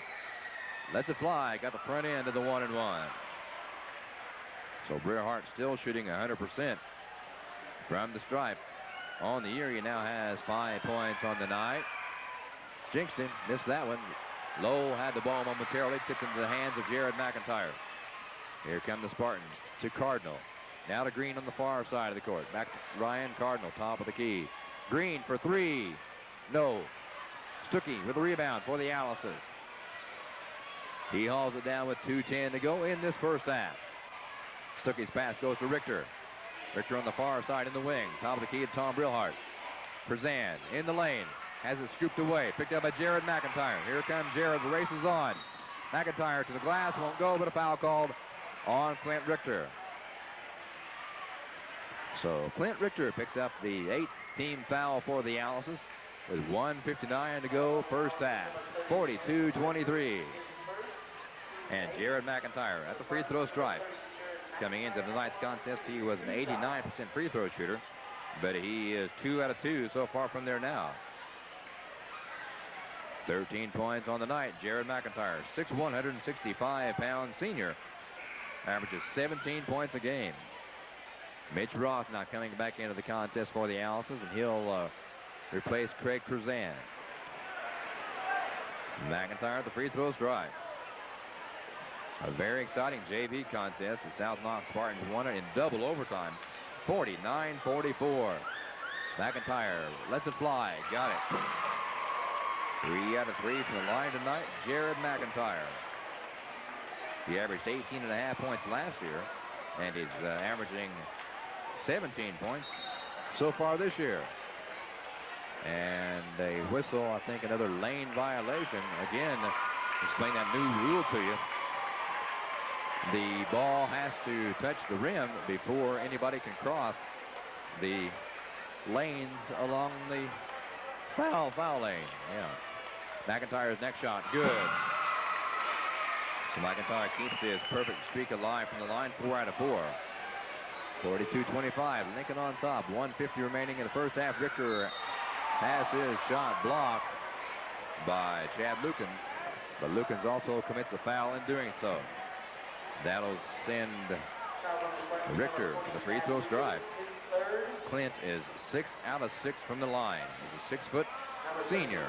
Speaker 1: Lets it fly, got the front end of the 1-and-1. So Brillhart still shooting 100% from the stripe. On the year, he now has 5 points on the night. Jinxed him, missed that one. Lowe had the ball momentarily, tipped into the hands of Jared McIntyre. Here come the Spartans to Cardinal. Now to Green on the far side of the court. Back to Ryan Cardinal, top of the key. Green for 3. No. Stuckey with the rebound for the Alice's. He hauls it down with 2:10 to go in this first half. Stuckey's pass goes to Richter. Richter on the far side in the wing. Top of the key to Tom Brillhart. Curzan in the lane. Has it scooped away. Picked up by Jared McIntyre. Here comes Jared. The race is on. McIntyre to the glass. Won't go, but a foul called on Clint Richter. So Clint Richter picks up the 8th team foul for the Alice's with 1:59 to go first half. 42-23. And Jared McIntyre at the free throw stripe. Coming into tonight's contest, he was an 89% free throw shooter, but he is 2 out of 2 so far from there now. 13 points on the night. Jared McIntyre, 6'1", 165-pound senior, averages 17 points a game. Mitch Roth now coming back into the contest for the Alice's, and he'll replace Craig Curzan. McIntyre at the free throw stripe. A very exciting JV contest. The South Knox Spartans won it in double overtime, 49-44. McIntyre lets it fly. Got it. 3 out of 3 from the line tonight. Jared McIntyre. He averaged 18.5 points last year, and he's averaging 17 points so far this year. And a whistle, I think another lane violation. Again, explain that new rule to you. The ball has to touch the rim before anybody can cross the lanes along the foul lane. Yeah. McIntyre's next shot, good. So McIntyre keeps his perfect streak alive from the line, 4 out of 4. 42-25, Lincoln on top, 1:50 remaining in the first half. Richter has his shot blocked by Chad Lukens, but Lukens also commits a foul in doing so. That'll send Richter to the free throw stripe. Clint is 6 out of 6 from the line. He's a 6-foot senior.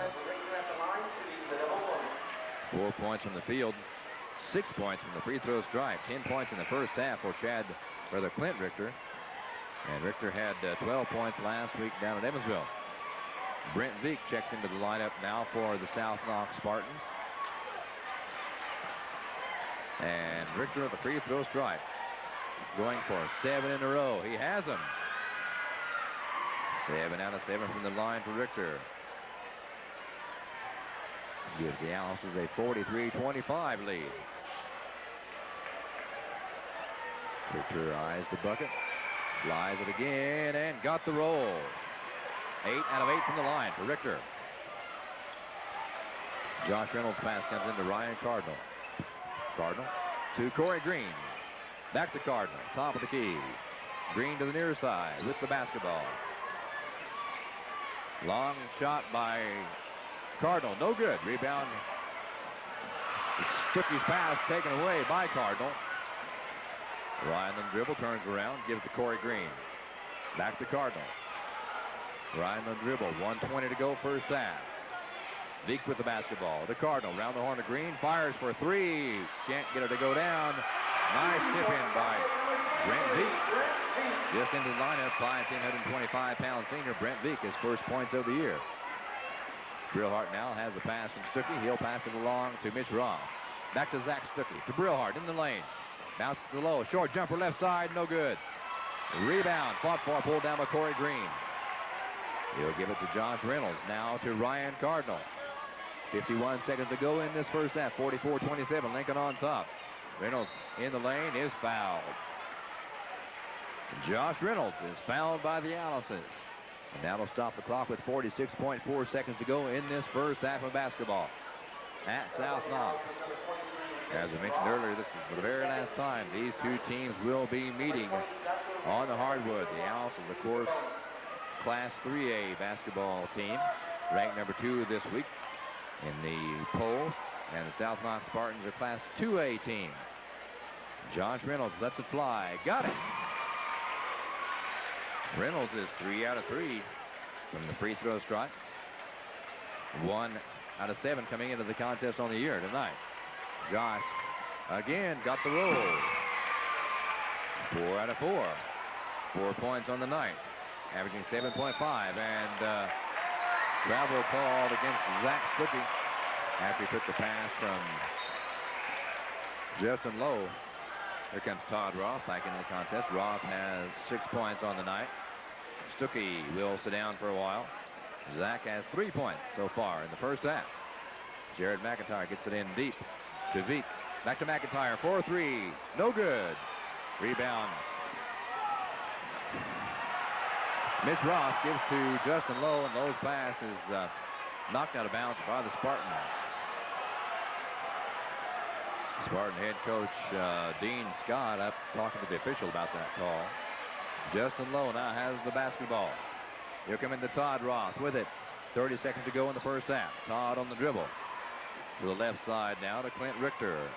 Speaker 1: 4 points from the field, 6 points from the free throw stripe. 10 points in the first half for Clint Richter. And Richter had 12 points last week down at Evansville. Brent Veek checks into the lineup now for the South Knox Spartans. And Richter at the free throw stripe, going for 7 in a row. He has them. 7 out of 7 from the line for Richter. Gives the Alice's a 43-25 lead. Richter eyes the bucket, flies it again, and got the roll. 8 out of 8 from the line for Richter. Josh Reynolds' pass comes into Ryan Cardinal. Cardinal to Corey Green. Back to Cardinal, top of the key. Green to the near side with the basketball. Long shot by Cardinal, no good. Rebound. Stuckey's pass taken away by Cardinal. Ryan then dribble, turns around, gives to Corey Green. Back to Cardinal. Ryan then dribble, 1:20 to go first half. Veek with the basketball. The Cardinal round the horn to Green, fires for 3. Can't get it to go down. Nice tip in by Brent Veek. Just into the lineup, 5'10", 125-pound senior Brent Veek, his first points of the year. Brillhart now has the pass from Stuckey. He'll pass it along to Mitch Ross. Back to Zach Stuckey, to Brillhart in the lane. Bounces to the low, short jumper left side, no good. Rebound, fought for, pulled down by Corey Green. He'll give it to Josh Reynolds, now to Ryan Cardinal. 51 seconds to go in this first half, 44-27, Lincoln on top. Reynolds in the lane is fouled. Josh Reynolds is fouled by the Alices. And that'll stop the clock with 46.4 seconds to go in this first half of basketball at South Knox. As I mentioned earlier, this is for the very last time these two teams will be meeting on the hardwood. The Alices, of course, Class 3A basketball team, ranked number 2 this week in the poll, and the South Knox Spartans are Class 2A team. Josh Reynolds lets it fly, got it. Reynolds is 3 out of 3 from the free throw stripe. 1 out of 7 coming into the contest on the year tonight. Josh again got the roll. 4 out of 4. 4 points on the night, averaging 7.5, and travel called against Zach Stuckey after he took the pass from Justin Lowe. Here comes Todd Roth back into the contest. Roth has 6 points on the night. Stuckey will sit down for a while. Zach has 3 points so far in the first half. Jared McIntyre gets it in deep to Veek. Back to McIntyre, 4-3, no good. Rebound. Mitch Ross gives to Justin Lowe, and Lowe's pass is knocked out of bounds by the Spartans. Spartan head coach Dean Scott up talking to the official about that call. Justin Lowe now has the basketball. Here come into Todd Roth with it. 30 seconds to go in the first half. Todd on the dribble. To the left side now to Clint Richter.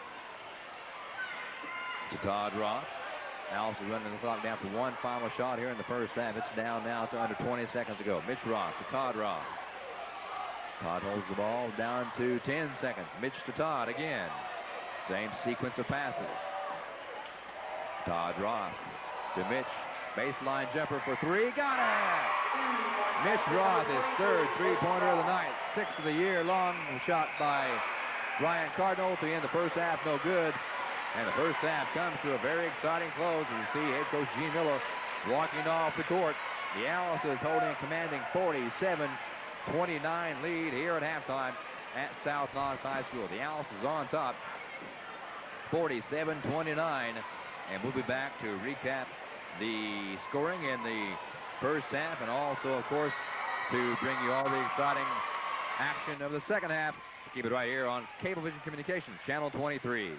Speaker 1: To Todd Roth. Alice is running the clock down for one final shot here in the first half. It's down now to under 20 seconds to go. Mitch Ross to Todd Roth. Todd holds the ball down to 10 seconds. Mitch to Todd again. Same sequence of passes. Todd Roth to Mitch. Baseline jumper for 3. Got it! Mitch Roth, his third three-pointer of the night. 6th of the year. Long shot by Ryan Cardinal to end the first half. No good. And the first half comes to a very exciting close. As you see head coach Gene Miller walking off the court. The Alice is holding a commanding 47-29 lead here at halftime. at South Knox High School. The Owls is on top, 47-29, and we'll be back to recap the scoring in the first half, and also, of course, to bring you all the exciting action of the second half. Keep it right here on Cablevision Communications, Channel 23.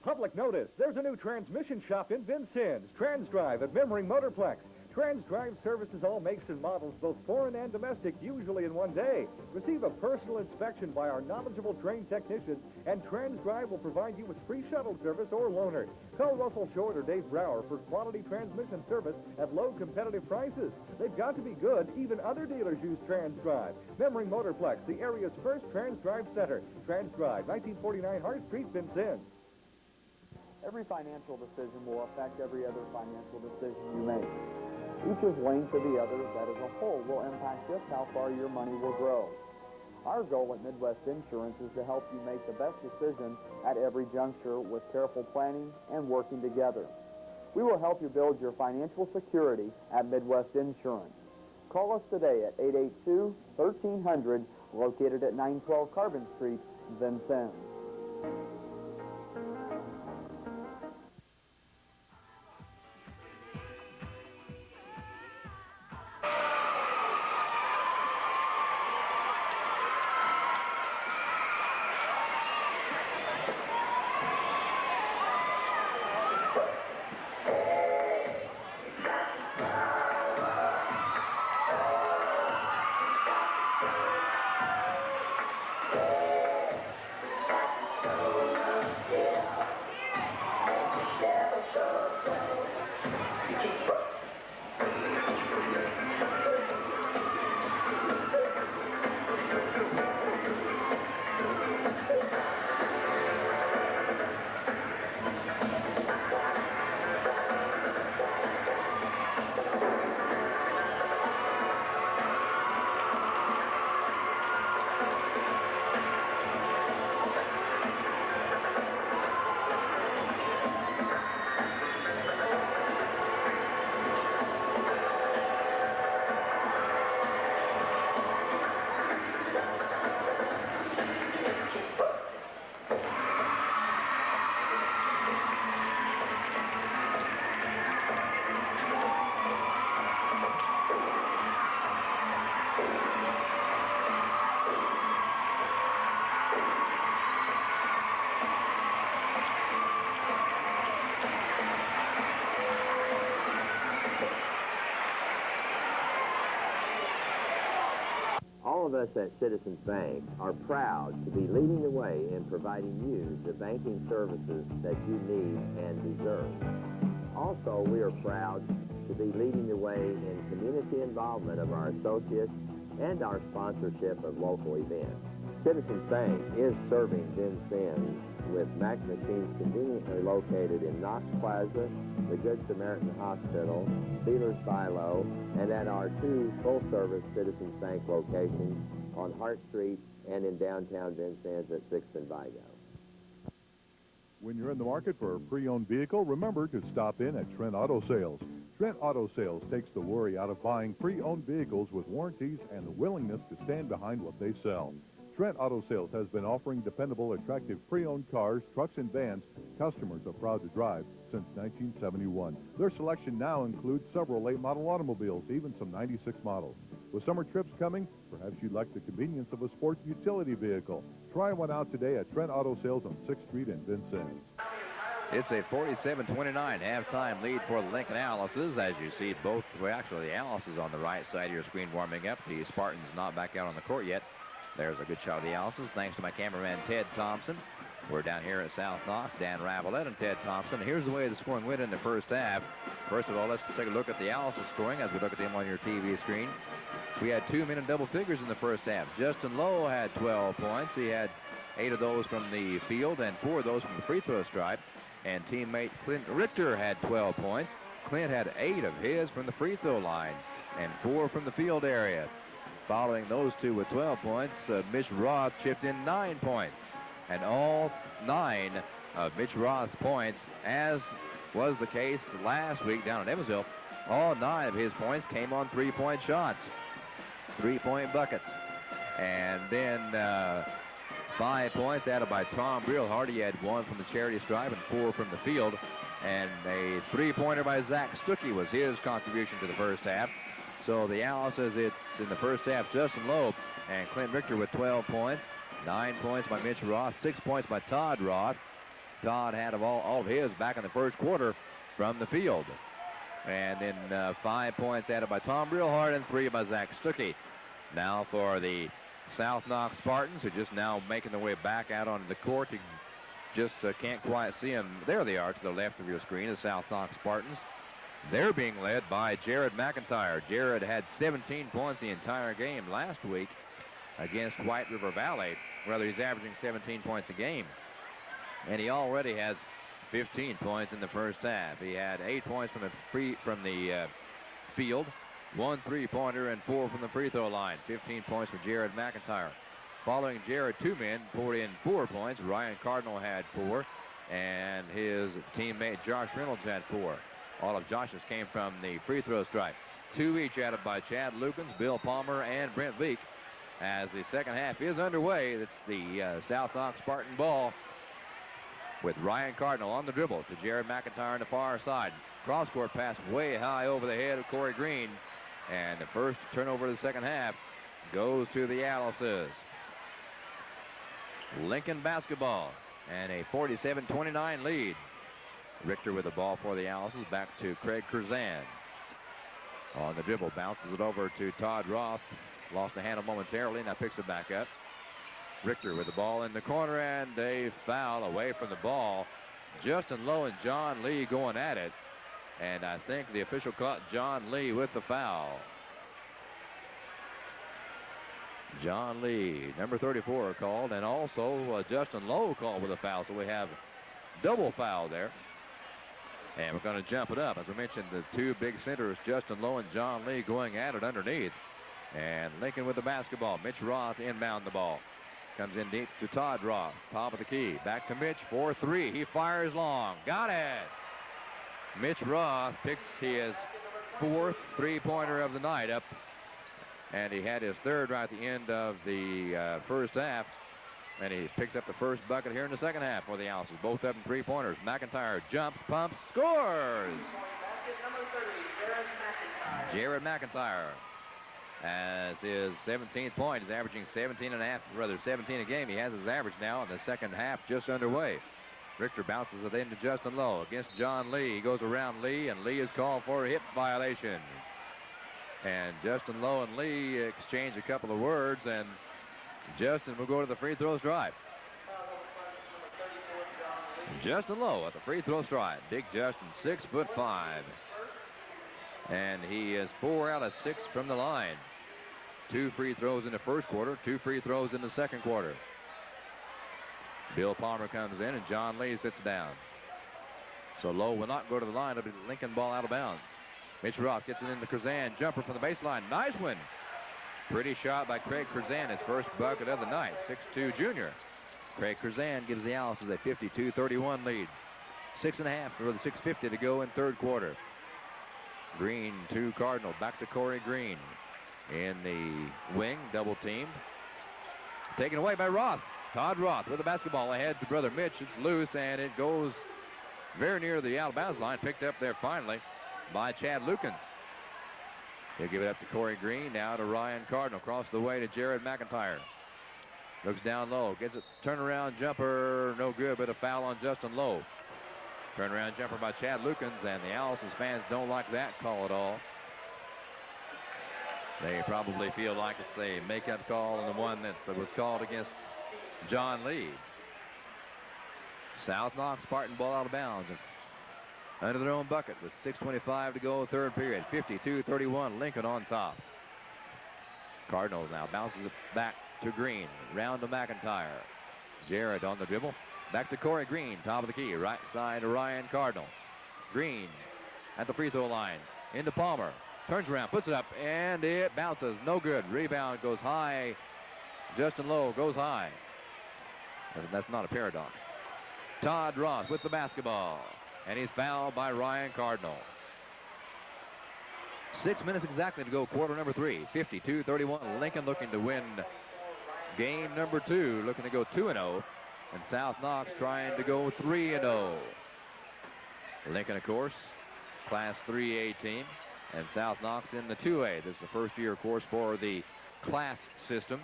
Speaker 9: Public notice, there's a new transmission shop in Vincennes, TransDrive at Memmering Motorplex. TransDrive services all makes and models, both foreign and domestic, usually in one day. Receive a personal inspection by our knowledgeable trained technicians, and TransDrive will provide you with free shuttle service or loaner. Call Russell Short or Dave Brower for quality transmission service at low competitive prices. They've got to be good. Even other dealers use TransDrive. Memmering Motorplex, the area's first TransDrive center. TransDrive, 1949 Hart Street, Vincennes.
Speaker 10: Every financial decision will affect every other financial decision you make. Each is linked to the other that as a whole will impact just how far your money will grow. Our goal at Midwest Insurance is to help you make the best decision at every juncture with careful planning and working together. We will help you build your financial security at Midwest Insurance. Call us today at 882-1300, located at 912 Carbon Street, Vincennes.
Speaker 11: All of us at Citizens Bank are proud to be leading the way in providing you the banking services that you need and deserve. Also, we are proud to be leading the way in community involvement of our associates and our sponsorship of local events. Citizens Bank is serving Vincennes with Mac machines conveniently located in Knox Plaza, the Good Samaritan Hospital, Dealer's Silo, and at our two full-service Citizens Bank locations on Hart Street and in downtown Vincennes at 6th and Vigo.
Speaker 12: When you're in the market for a pre-owned vehicle, remember to stop in at Trent Auto Sales. Trent Auto Sales takes the worry out of buying pre-owned vehicles with warranties and the willingness to stand behind what they sell. Trent Auto Sales has been offering dependable, attractive pre-owned cars, trucks, and vans customers are proud to drive since 1971. Their selection now includes several late-model automobiles, even some 96 models. With summer trips coming, perhaps you'd like the convenience of a sport utility vehicle. Try one out today at Trent Auto Sales on 6th Street in Vincennes.
Speaker 1: It's a 47-29 halftime lead for the Lincoln Alices. As you see, both, well, actually, the Alices on the right side of your screen warming up. The Spartans not back out on the court yet. There's a good shot of the Alices, thanks to my cameraman, Ted Thompson. We're down here at South Knox. Dan Ravelette and Ted Thompson. Here's the way the scoring went in the first half. First of all, let's take a look at the Alices scoring as we look at them on your TV screen. We had 2 men in double figures in the first half. Justin Lowe had 12 points. He had 8 of those from the field and 4 of those from the free throw stripe. And teammate Clint Richter had 12 points. Clint had 8 of his from the free throw line and 4 from the field area. Following those two with 12 points, Mitch Roth chipped in 9 points. And all 9 of Mitch Roth's points, as was the case last week down in Evansville, all 9 of his points came on 3-point shots, 3-point buckets. And then 5 points added by Tom Brillhart. He had 1 from the charity stripe and 4 from the field. And a 3-pointer by Zach Stuckey was his contribution to the first half. So the Owl says it's in the first half Justin Lowe and Clint Richter with 12 points. 9 points by Mitch Roth. 6 points by Todd Roth. Todd had all of his back in the first quarter from the field. And then 5 points added by Tom Brillhart and 3 by Zach Stuckey. Now for the South Knox Spartans, who just now making their way back out onto the court. You just can't quite see them. There they are to the left of your screen, the South Knox Spartans. They're being led by Jared McIntyre. Jared had 17 points the entire game last week against White River Valley. Rather, he's averaging 17 points a game. And he already has 15 points in the first half. He had 8 points from the field, 1 3-pointer, and 4 from the free throw line. 15 points for Jared McIntyre. Following Jared, 2 men poured in 4 points. Ryan Cardinal had 4, and his teammate Josh Reynolds had 4. All of Josh's came from the free throw stripe. 2 each added by Chad Lukens, Bill Palmer, and Brent Veek. As the second half is underway, it's the South Knox Spartan ball with Ryan Cardinal on the dribble to Jared McIntyre on the far side. Cross-court pass way high over the head of Corey Green. And the first turnover of the second half goes to the Alices. Lincoln basketball and a 47-29 lead. Richter with the ball for the Alices. Back to Craig Curzan. On the dribble, bounces it over to Todd Roth. Lost the handle momentarily, now picks it back up. Richter with the ball in the corner, and a foul away from the ball. Justin Lowe and John Lee going at it. And I think the official caught John Lee with the foul. John Lee, number 34, called, and also Justin Lowe called with a foul. So we have double foul there. And we're going to jump it up. As I mentioned, the 2 big centers, Justin Lowe and John Lee, going at it underneath. And Lincoln with the basketball. Mitch Roth inbound the ball. Comes in deep to Todd Roth. Top of the key. Back to Mitch for 3. He fires long. Got it. Mitch Roth picks his 4th 3-pointer of the night up. And he had his 3rd right at the end of the first half. And he picks up the first bucket here in the second half for the Alices. Both of them 3-pointers. McIntyre jumps, pumps, scores! Jared McIntyre as his 17th point. He's averaging 17 a game. He has his average now in the second half just underway. Richter bounces it into Justin Lowe against John Lee. He goes around Lee, and Lee is called for a hip violation. And Justin Lowe and Lee exchange a couple of words, and Justin will go to the free throw stripe. Justin Lowe at the free throw stripe. Big Justin, 6'5". And he is 4 out of 6 from the line. 2 free throws in the first quarter, 2 free throws in the second quarter. Bill Palmer comes in, and John Lee sits down. So Lowe will not go to the line. It'll be Lincoln ball out of bounds. Mitch Roth gets it into Curzan. Jumper from the baseline. Nice one. Pretty shot by Craig Curzan, his first bucket of the night. 6'2" junior. Craig Curzan gives the Alices a 52-31 lead. 6.5 for the 6:50 to go in third quarter. Green to Cardinal. Back to Corey Green. In the wing, double teamed. Taken away by Roth. Todd Roth with the basketball ahead to brother Mitch. It's loose, and it goes very near the out-of-bounds line. Picked up there finally by Chad Lukens. He'll give it up to Corey Green. Now to Ryan Cardinal. Across the way to Jared McIntyre. Looks down low. Gets it. Turnaround jumper. No good, but a foul on Justin Lowe. Turnaround jumper by Chad Lukens, and the Alices fans don't like that call at all. They probably feel like it's a make-up call and the one that was called against John Lee. South Knox Spartan ball out of bounds. Under their own bucket with 6:25 to go third period. 52-31, Lincoln on top. Cardinals now bounces it back to Green. Round to McIntyre. Jared on the dribble. Back to Corey Green, top of the key. Right side to Ryan Cardinal. Green at the free throw line. Into Palmer. Turns around, puts it up, and it bounces. No good. Rebound goes high. Justin Lowe goes high. That's not a paradox. Todd Roth with the basketball. And he's fouled by Ryan Cardinal. 6 minutes exactly to go, quarter number 3. 52-31. Lincoln looking to win game number 2, looking to go 2-0. And South Knox trying to go 3-0. Lincoln, of course, Class 3A team. And South Knox in the 2A. This is the first year, of course, for the class system.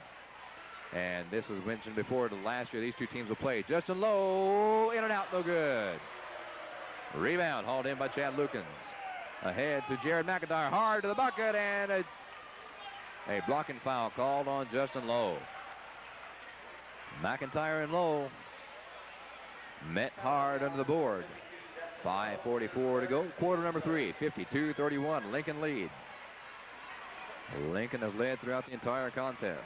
Speaker 1: And this was mentioned before, the last year these two teams will play. Justin Lowe, in and out, no good. Rebound hauled in by Chad Lukens. Ahead to Jared McIntyre, hard to the bucket, and a blocking foul called on Justin Lowe. McIntyre and Lowe met hard under the board. 5:44 to go. Quarter number 3, 52-31. Lincoln lead. Lincoln has led throughout the entire contest.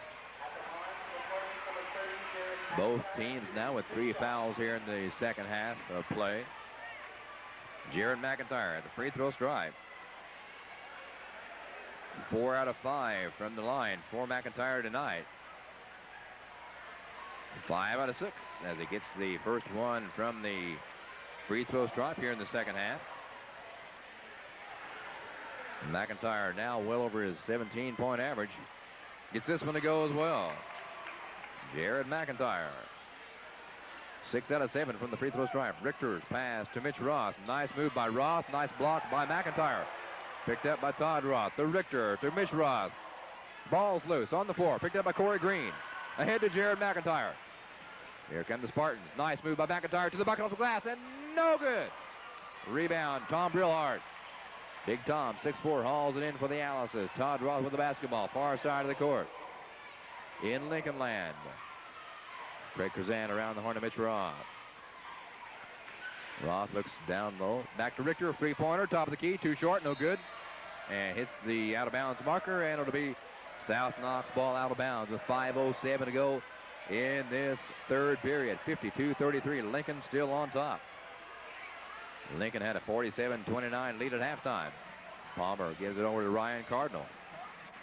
Speaker 1: Both teams now with 3 fouls here in the second half of play. Jared McIntyre at the free throw stripe. 4 out of 5 from the line for McIntyre tonight. 5 out of 6 as he gets the first one from the free throw stripe here in the second half. McIntyre now well over his 17-point average. Gets this one to go as well. Jared McIntyre. 6 out of 7 from the free throw stripe. Richter's pass to Mitch Ross. Nice move by Ross. Nice block by McIntyre. Picked up by Todd Ross. The Richter to Mitch Ross. Ball's loose on the floor. Picked up by Corey Green. Ahead to Jared McIntyre. Here come the Spartans. Nice move by McIntyre to the bucket off the glass, and no good. Rebound, Tom Brillhart. Big Tom, 6'4", hauls it in for the Alices. Todd Ross with the basketball, far side of the court. In Lincoln land. Craig Krzan around the horn of Mitch Ross. Ross looks down low. Back to Richter, three-pointer, top of the key, too short, no good. And hits the out-of-bounds marker, and it'll be South Knox ball out of bounds with 5:07 to go in this third period. 52-33, Lincoln still on top. Lincoln had a 47-29 lead at halftime. Palmer gives it over to Ryan Cardinal.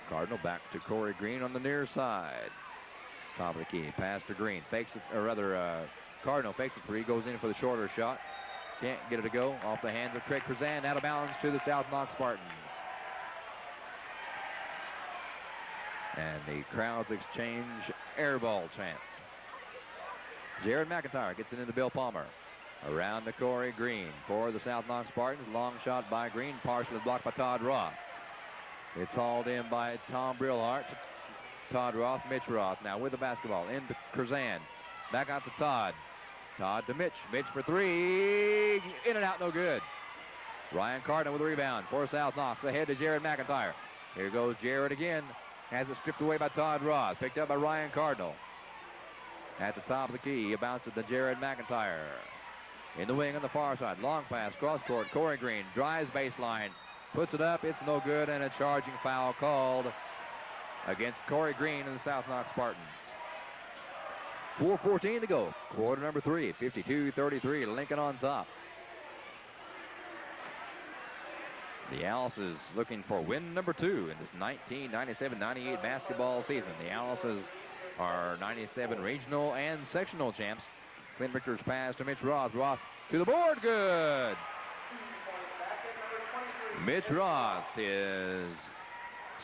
Speaker 1: Cardinal back to Corey Green on the near side. Top of the key, pass to Green, fakes it, or rather, Cardinal fakes the three, goes in for the shorter shot. Can't get it to go. Off the hands of Craig Krzan, out of bounds to the South Knox Spartans. And the crowds exchange air ball chants. Jared McIntyre gets it into Bill Palmer. Around to Corey Green for the South Knox Spartans. Long shot by Green, partially blocked by Todd Roth. It's hauled in by Tom Brillhart. Todd Roth, Mitch Roth now with the basketball. Into Krzan. Back out to Todd. Todd to Mitch. Mitch for three. In and out, no good. Ryan Cardinal with the rebound for South Knox. Ahead to Jared McIntyre. Here goes Jared again. Has it stripped away by Todd Roth. Picked up by Ryan Cardinal. At the top of the key, he bounces to Jared McIntyre. In the wing on the far side. Long pass, cross court. Corey Green drives baseline. Puts it up. It's no good. And a charging foul called against Corey Green and the South Knox Spartans. 4:14 to go. Quarter number 3. 52-33. Lincoln on top. The Alices looking for win number 2 in this 1997-98 basketball season. The Alices are 97 regional and sectional champs. Clint Richter's pass to Mitch Roth. Roth to the board. Good. Mitch Roth, his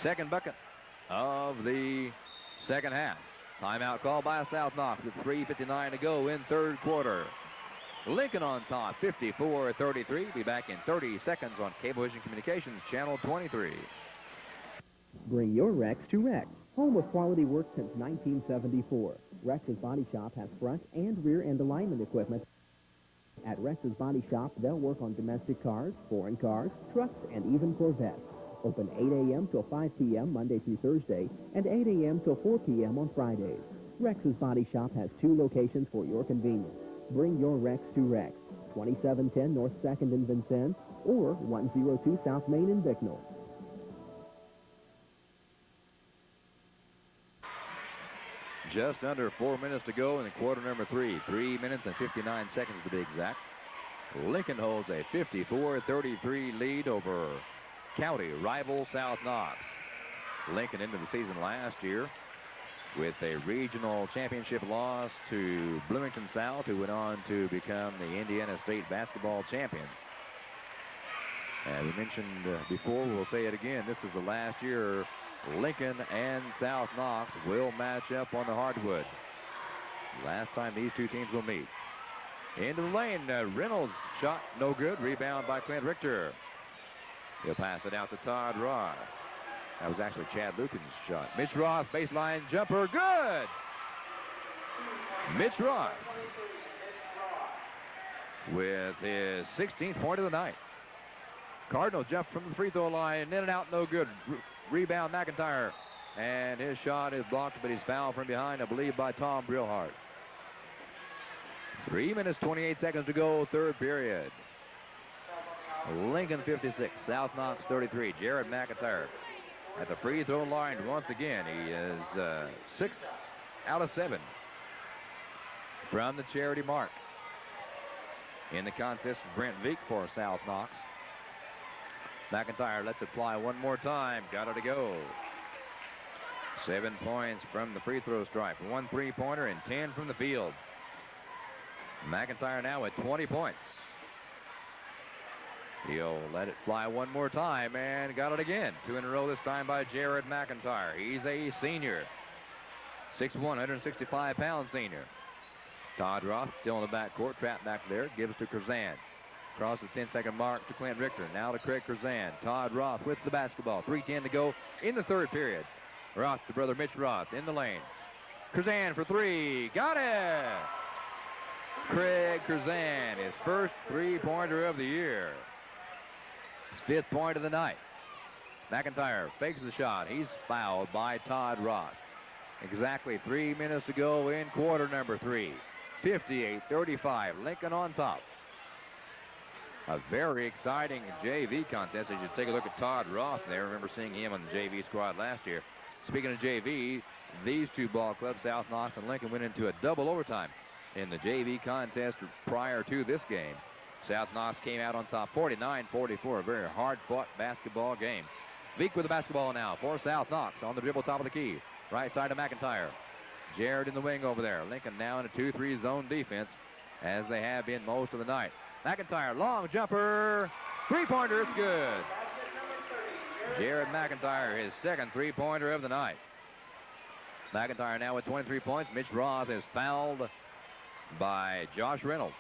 Speaker 1: second bucket of the second half. Timeout called by South Knox with 3:59 to go in third quarter. Lincoln on top, 54-33. Be back in 30 seconds on Cablevision Communications, Channel 23.
Speaker 13: Bring your Rex to Rex, home of quality work since 1974. Rex's Body Shop has front and rear end alignment equipment. At Rex's Body Shop, they'll work on domestic cars, foreign cars, trucks, and even Corvettes. Open 8 a.m. till 5 p.m. Monday through Thursday, and 8 a.m. till 4 p.m. on Fridays. Rex's Body Shop has 2 locations for your convenience. Bring your Rex to Rex, 2710 North 2nd in Vincennes, or 102 South Main in Bicknell.
Speaker 1: Just under 4 minutes to go in quarter number 3. 3 minutes and 59 seconds to be exact. Lincoln holds a 54-33 lead over county rival South Knox. Lincoln into the season last year with a regional championship loss to Bloomington South, who went on to become the Indiana State basketball champions. And we mentioned before, we'll say it again, this is the last year Lincoln and South Knox will match up on the hardwood. Last time these two teams will meet. Into the lane, Reynolds shot no good. Rebound by Clint Richter. He'll pass it out to Todd Roth. That was actually Chad Lucan's shot. Mitch Roth, baseline jumper, good! Mitch Roth with his 16th point of the night. Cardinal jump from the free throw line, in and out, no good. Rebound McIntyre, and his shot is blocked, but he's fouled from behind, I believe, by Tom Brilhart. 3 minutes, 28 seconds to go, third period. Lincoln 56, South Knox 33. Jared McIntyre at the free throw line once again. He is 6 out of 7 from the charity mark. In the contest, Brent Veek for South Knox. McIntyre lets it fly one more time. Got it to go. 7 points from the free throw stripe. 1 3-pointer and 10 from the field. McIntyre now at 20 points. He'll let it fly one more time and got it again. 2 in a row this time by Jared McIntyre. He's a senior. 6'1", 165-pound senior. Todd Roth still in the backcourt. Trapped back there. Gives to Curzan. Across the 10-second mark to Clint Richter. Now to Craig Curzan. Todd Roth with the basketball. 3:10 to go in the third period. Roth to brother Mitch Roth in the lane. Curzan for 3. Got it! Craig Curzan, his first 3-pointer of the year. His 5th point of the night. McIntyre fakes the shot. He's fouled by Todd Roth. Exactly 3 minutes to go in quarter number 3. 58-35. Lincoln on top. A very exciting JV contest. As you take a look at Todd Roth there, I remember seeing him on the JV squad last year. Speaking of JV, these two ball clubs, South Knox and Lincoln, went into a double overtime in the JV contest prior to this game. South Knox came out on top 49-44, a very hard-fought basketball game. Veek with the basketball now for South Knox on the dribble, top of the key. Right side to McIntyre. Jared in the wing over there. Lincoln now in a 2-3 zone defense, as they have been most of the night. McIntyre, long jumper. 3-pointer, it's good. Jared McIntyre, his second 3-pointer of the night. McIntyre now with 23 points. Mitch Roth is fouled by Josh Reynolds.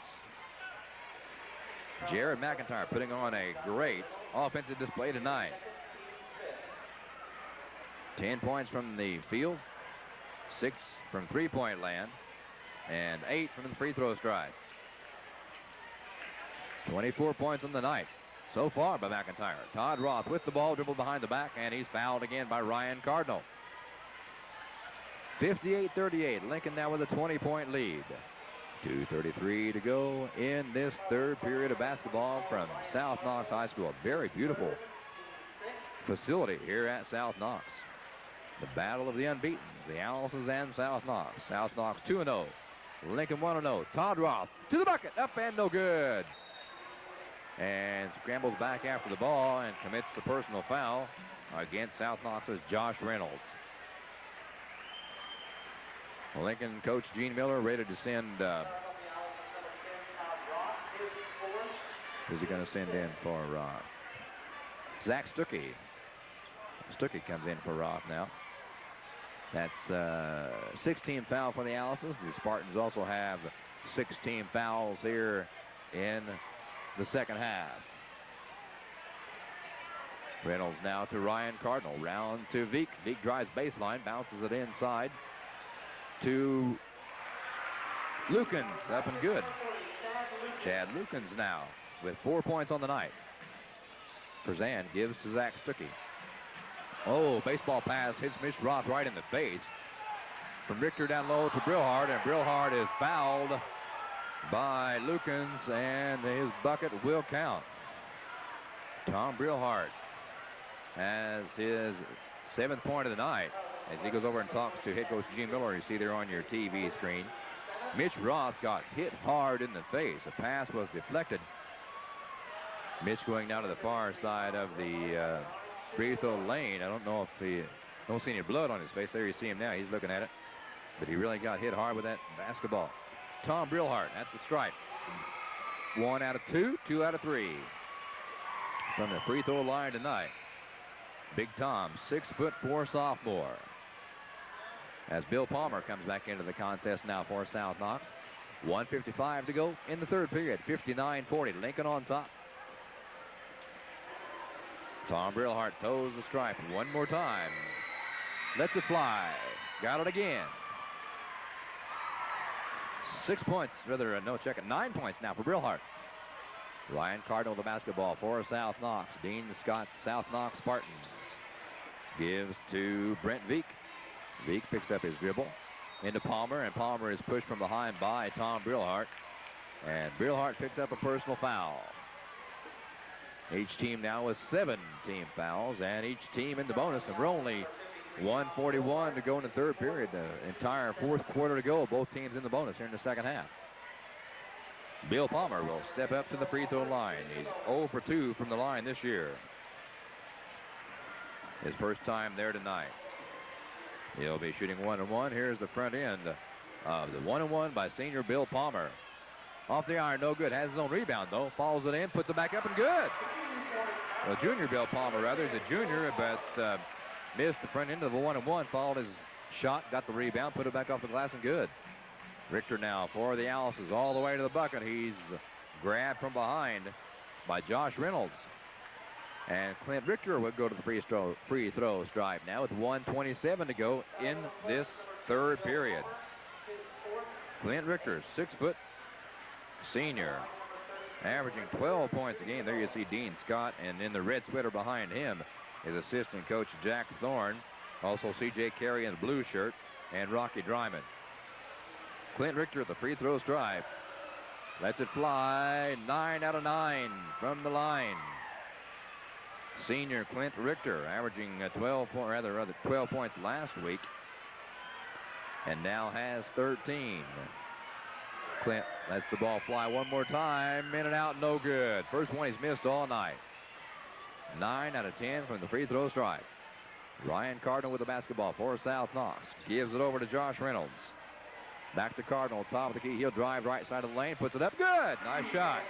Speaker 1: Jared McIntyre putting on a great offensive display tonight. 10 points from the field, 6 from three-point land, and 8 from the free throw strike. 24 points on the night so far by McIntyre. Todd Roth with the ball, dribbled behind the back, and he's fouled again by Ryan Cardinal. 58-38, Lincoln now with a 20-point lead. 2:33 to go in this third period of basketball from South Knox High School. A very beautiful facility here at South Knox. The battle of the unbeaten, the Allisons and South Knox. South Knox 2-0. Lincoln 1-0. Todd Roth to the bucket, up and no good. And scrambles back after the ball and commits the personal foul against South Knox's Josh Reynolds. Lincoln coach Gene Miller ready to send. Who's he going to send in for Zach Stuckey? Stuckey comes in for Roth now. That's 16 foul for the Allisons. The Spartans also have 16 fouls here in the second half. Reynolds now to Ryan Cardinal. Round to Veek. Veek drives baseline, bounces it inside to Lukens. Up and good. Chad Lukens now with 4 points on the night. Curzan gives to Zach Stuckey. Oh, baseball pass hits Mitch Roth right in the face. From Richter down low to Brilhart, and Brilhart is fouled by Lukens, and his bucket will count. Tom Brilhart has his 7th point of the night as he goes over and talks to head coach Gene Miller. You see there on your TV screen. Mitch Roth got hit hard in the face. The pass was deflected. Mitch going down to the far side of the free throw lane. I don't know if don't see any blood on his face. There you see him now. He's looking at it. But he really got hit hard with that basketball. Tom Brilhart at the stripe. 1 out of 2, 2 out of 3. From the free throw line tonight. Big Tom, 6'4" sophomore. As Bill Palmer comes back into the contest now for South Knox. 1:55 to go in the third period. 59-40. Lincoln on top. Tom Brillhart toes the stripe one more time. Lets it fly. Got it again. 6 points, rather, no, check it. 9 points now for Brillhart. Ryan Cardinal the basketball for South Knox. Dean Scott, South Knox Spartans. Gives to Brent Veek. Veek picks up his dribble into Palmer, and Palmer is pushed from behind by Tom Brillhart. And Brillhart picks up a personal foul. Each team now with 7 team fouls, and each team in the bonus. And we're only 1:41 to go in the third period. The entire fourth quarter to go. Both teams in the bonus here in the second half. Bill Palmer will step up to the free throw line. He's 0 for 2 from the line this year. His first time there tonight. He'll be shooting 1-1. Here's the front end of the 1-1 by senior Bill Palmer. Off the iron, no good. Has his own rebound, though. Follows it in, puts it back up, and good. Well, junior Bill Palmer, rather. He's a junior, but missed the front end of the 1-1. Followed his shot, got the rebound, put it back off the glass, and good. Richter now for the Alice's all the way to the bucket. He's grabbed from behind by Josh Reynolds. And Clint Richter would go to the free throw stripe now with 1:27 to go in this third period. Clint Richter, 6 foot senior, averaging 12 points a game. There you see Dean Scott, and in the red sweater behind him is assistant coach Jack Thorne. Also C.J. Carey in the blue shirt, and Rocky Dryman. Clint Richter at the free throw stripe. Lets it fly. 9 out of 9 from the line. Senior Clint Richter averaging 12 points last week, and now has 13. Clint lets the ball fly one more time. In and out, no good. First one he's missed all night. 9 out of 10 from the free throw stripe. Ryan Cardinal with the basketball for South Knox. Gives it over to Josh Reynolds. Back to Cardinal, top of the key. He'll drive right side of the lane, puts it up. Good. Nice shot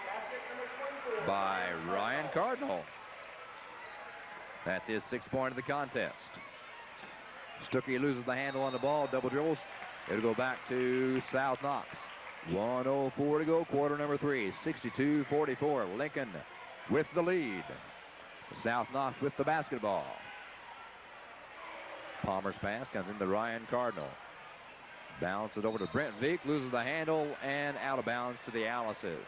Speaker 1: by Ryan Cardinal. That's his 6th point of the contest. Stuckey loses the handle on the ball, double dribbles. It'll go back to South Knox. 1:04 to go, quarter number 3. 62-44. Lincoln with the lead. South Knox with the basketball. Palmer's pass comes into Ryan Cardinal. Bounces over to Brent Veek, loses the handle, and out of bounds to the Alice's.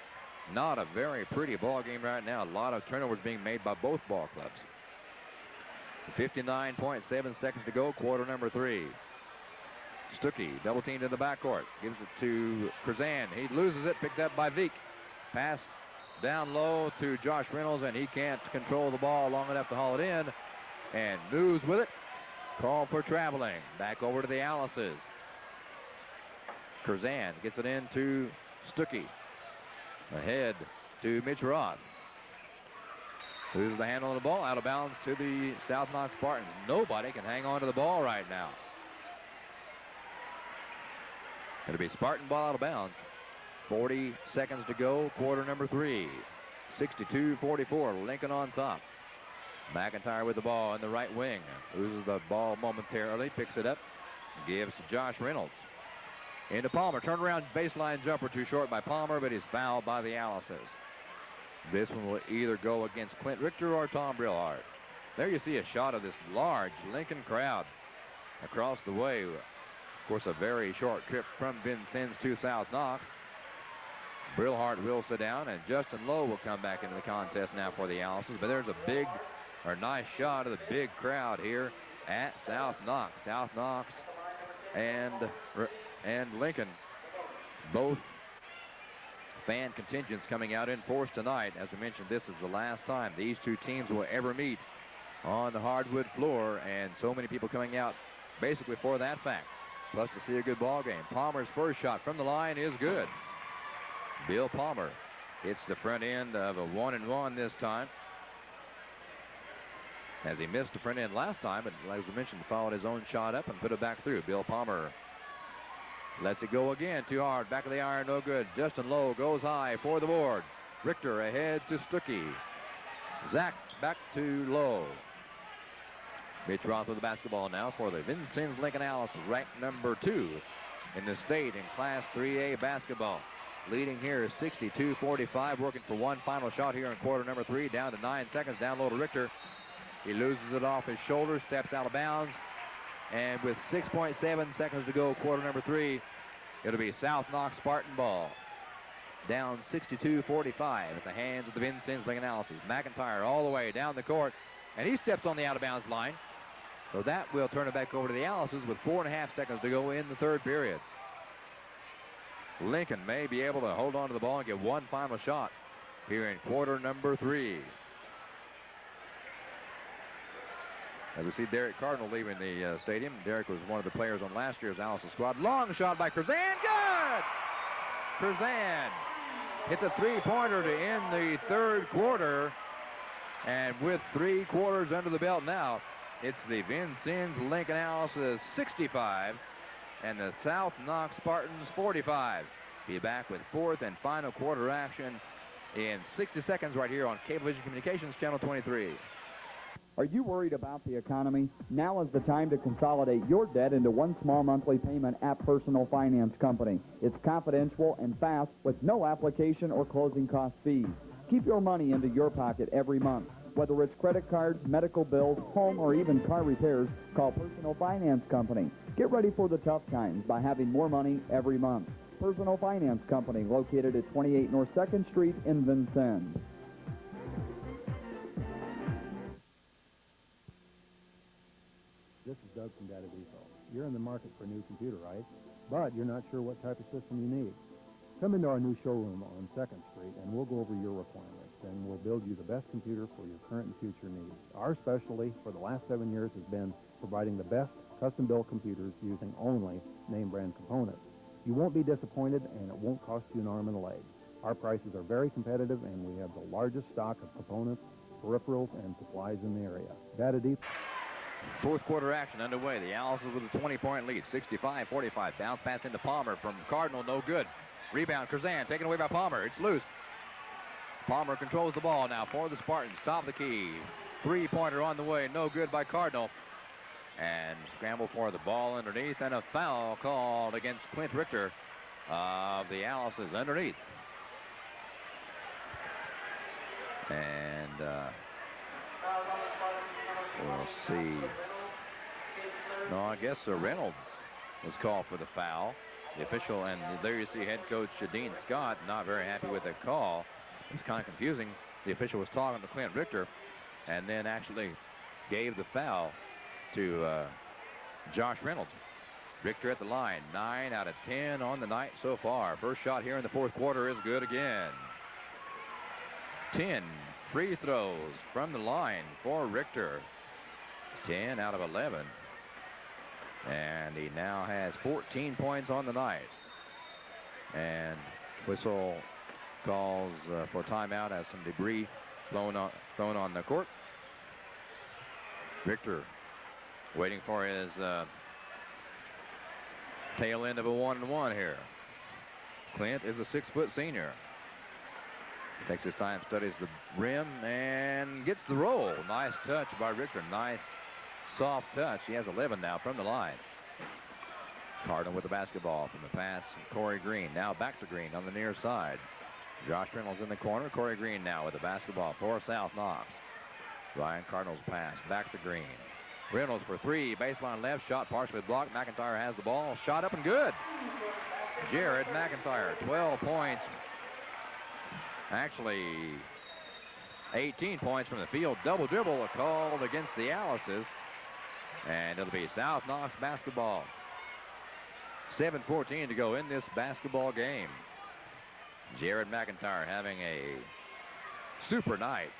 Speaker 1: Not a very pretty ball game right now. A lot of turnovers being made by both ball clubs. 59.7 seconds to go, quarter number 3. Stuckey double teamed in the backcourt. Gives it to Krzan. He loses it, picked up by Veek. Pass down low to Josh Reynolds, and he can't control the ball long enough to haul it in. And News with it. Call for traveling. Back over to the Alice's. Krzan gets it into Stuckey. Ahead to Mitch Roth. Loses the handle on the ball, out of bounds to the South Knox Spartans. Nobody can hang on to the ball right now. It'll be Spartan ball out of bounds. 40 seconds to go, quarter number 3. 62-44, Lincoln on top. McIntyre with the ball in the right wing. Loses the ball momentarily, picks it up, gives to Josh Reynolds. Into Palmer, turnaround baseline jumper, too short by Palmer, but he's fouled by the Alice's. This one will either go against Clint Richter or Tom Brillhart. There you see a shot of this large Lincoln crowd across the way. Of course, a very short trip from Vincennes to South Knox. Brillhart will sit down, and Justin Lowe will come back into the contest now for the Alice's. But there's a nice shot of the big crowd here at South Knox. South Knox and Lincoln, both fan contingents coming out in force tonight. As we mentioned, this is the last time these two teams will ever meet on the hardwood floor, and so many people coming out basically for that fact, plus to see a good ball game. Palmer's first shot from the line is good. Bill Palmer hits the front end of a 1-and-1 this time, as he missed the front end last time, but as we mentioned, followed his own shot up and put it back through. Bill Palmer lets it go again, too hard. Back of the iron, no good. Justin Lowe goes high for the board. Richter ahead to Stuckey. Zach back to Lowe. Mitch Roth with the basketball now for the Vincennes Lincoln Alice's, ranked number 2 in the state in Class 3A basketball. Leading here is 62-45, working for one final shot here in quarter number 3, down to 9 seconds, down low to Richter. He loses it off his shoulder, steps out of bounds, and with 6.7 seconds to go, quarter number 3, it'll be South Knox Spartan ball. Down 62-45 at the hands of the Vincennes Lincoln Alice's. McIntyre all the way down the court, and he steps on the out-of-bounds line. So that will turn it back over to the Alice's with 4.5 seconds to go in the third period. Lincoln may be able to hold on to the ball and get one final shot here in quarter number 3. As we see Derek Cardinal leaving the stadium. Derek was one of the players on last year's Alice's squad. Long shot by Curzan. Good! Curzan hits a three-pointer to end the third quarter. And with 3 quarters under the belt now, it's the Vincennes Lincoln Alice's 65 and the South Knox Spartans 45. Be back with fourth and final quarter action in 60 seconds right here on Cablevision Communications Channel 23.
Speaker 6: Are you worried about the economy? Now is the time to consolidate your debt into one small monthly payment at Personal Finance Company. It's confidential and fast with no application or closing cost fees. Keep your money into your pocket every month. Whether it's credit cards, medical bills, home, or even car repairs, call Personal Finance Company. Get ready for the tough times by having more money every month. Personal Finance Company, located at 28 North 2nd Street in Vincennes.
Speaker 14: This is Doug from Data Depot. You're in the market for a new computer, right? But you're not sure what type of system you need. Come into our new showroom on 2nd Street and we'll go over your requirements and we'll build you the best computer for your current and future needs. Our specialty for the last 7 years has been providing the best custom-built computers using only name brand components. You won't be disappointed and it won't cost you an arm and a leg. Our prices are very competitive and we have the largest stock of components, peripherals, and supplies in the area. Data Depot.
Speaker 1: Fourth quarter action underway. The Alice's with a 20-point lead, 65-45. Bounce pass into Palmer from Cardinal, no good. Rebound, Curzan, taken away by Palmer. It's loose. Palmer controls the ball now for the Spartans. Top of the key. Three-pointer on the way, no good by Cardinal. And scramble for the ball underneath, and a foul called against Clint Richter of the Alice's underneath. And we'll see. No, I guess Reynolds was called for the foul. The official, and there you see head coach Dean Scott not very happy with that call. It was kind of confusing. The official was talking to Clint Richter and then actually gave the foul to Josh Reynolds. Richter at the line, 9 out of 10 on the night so far. First shot here in the fourth quarter is good again. 10 free throws from the line for Richter. 10 out of 11. And he now has 14 points on the night. And whistle calls for timeout as some debris thrown on the court. Richter waiting for his tail end of a 1-and-1 here. Clint is a 6-foot senior. Takes his time, studies the rim, and gets the roll. Nice touch by Richter. Nice soft touch. He has 11 now from the line. Cardinal with the basketball from the pass. Corey Green now back to Green on the near side. Josh Reynolds in the corner. Corey Green now with the basketball for South Knox. Ryan Cardinal's pass back to Green. Reynolds for 3. Baseline left. Shot partially blocked. McIntyre has the ball. Shot up and good. Jared McIntyre, 12 points. Actually, 18 points from the field. Double dribble called against the Alice's. And it'll be South Knox basketball. 7:14 to go in this basketball game. Jared McIntyre having a super night.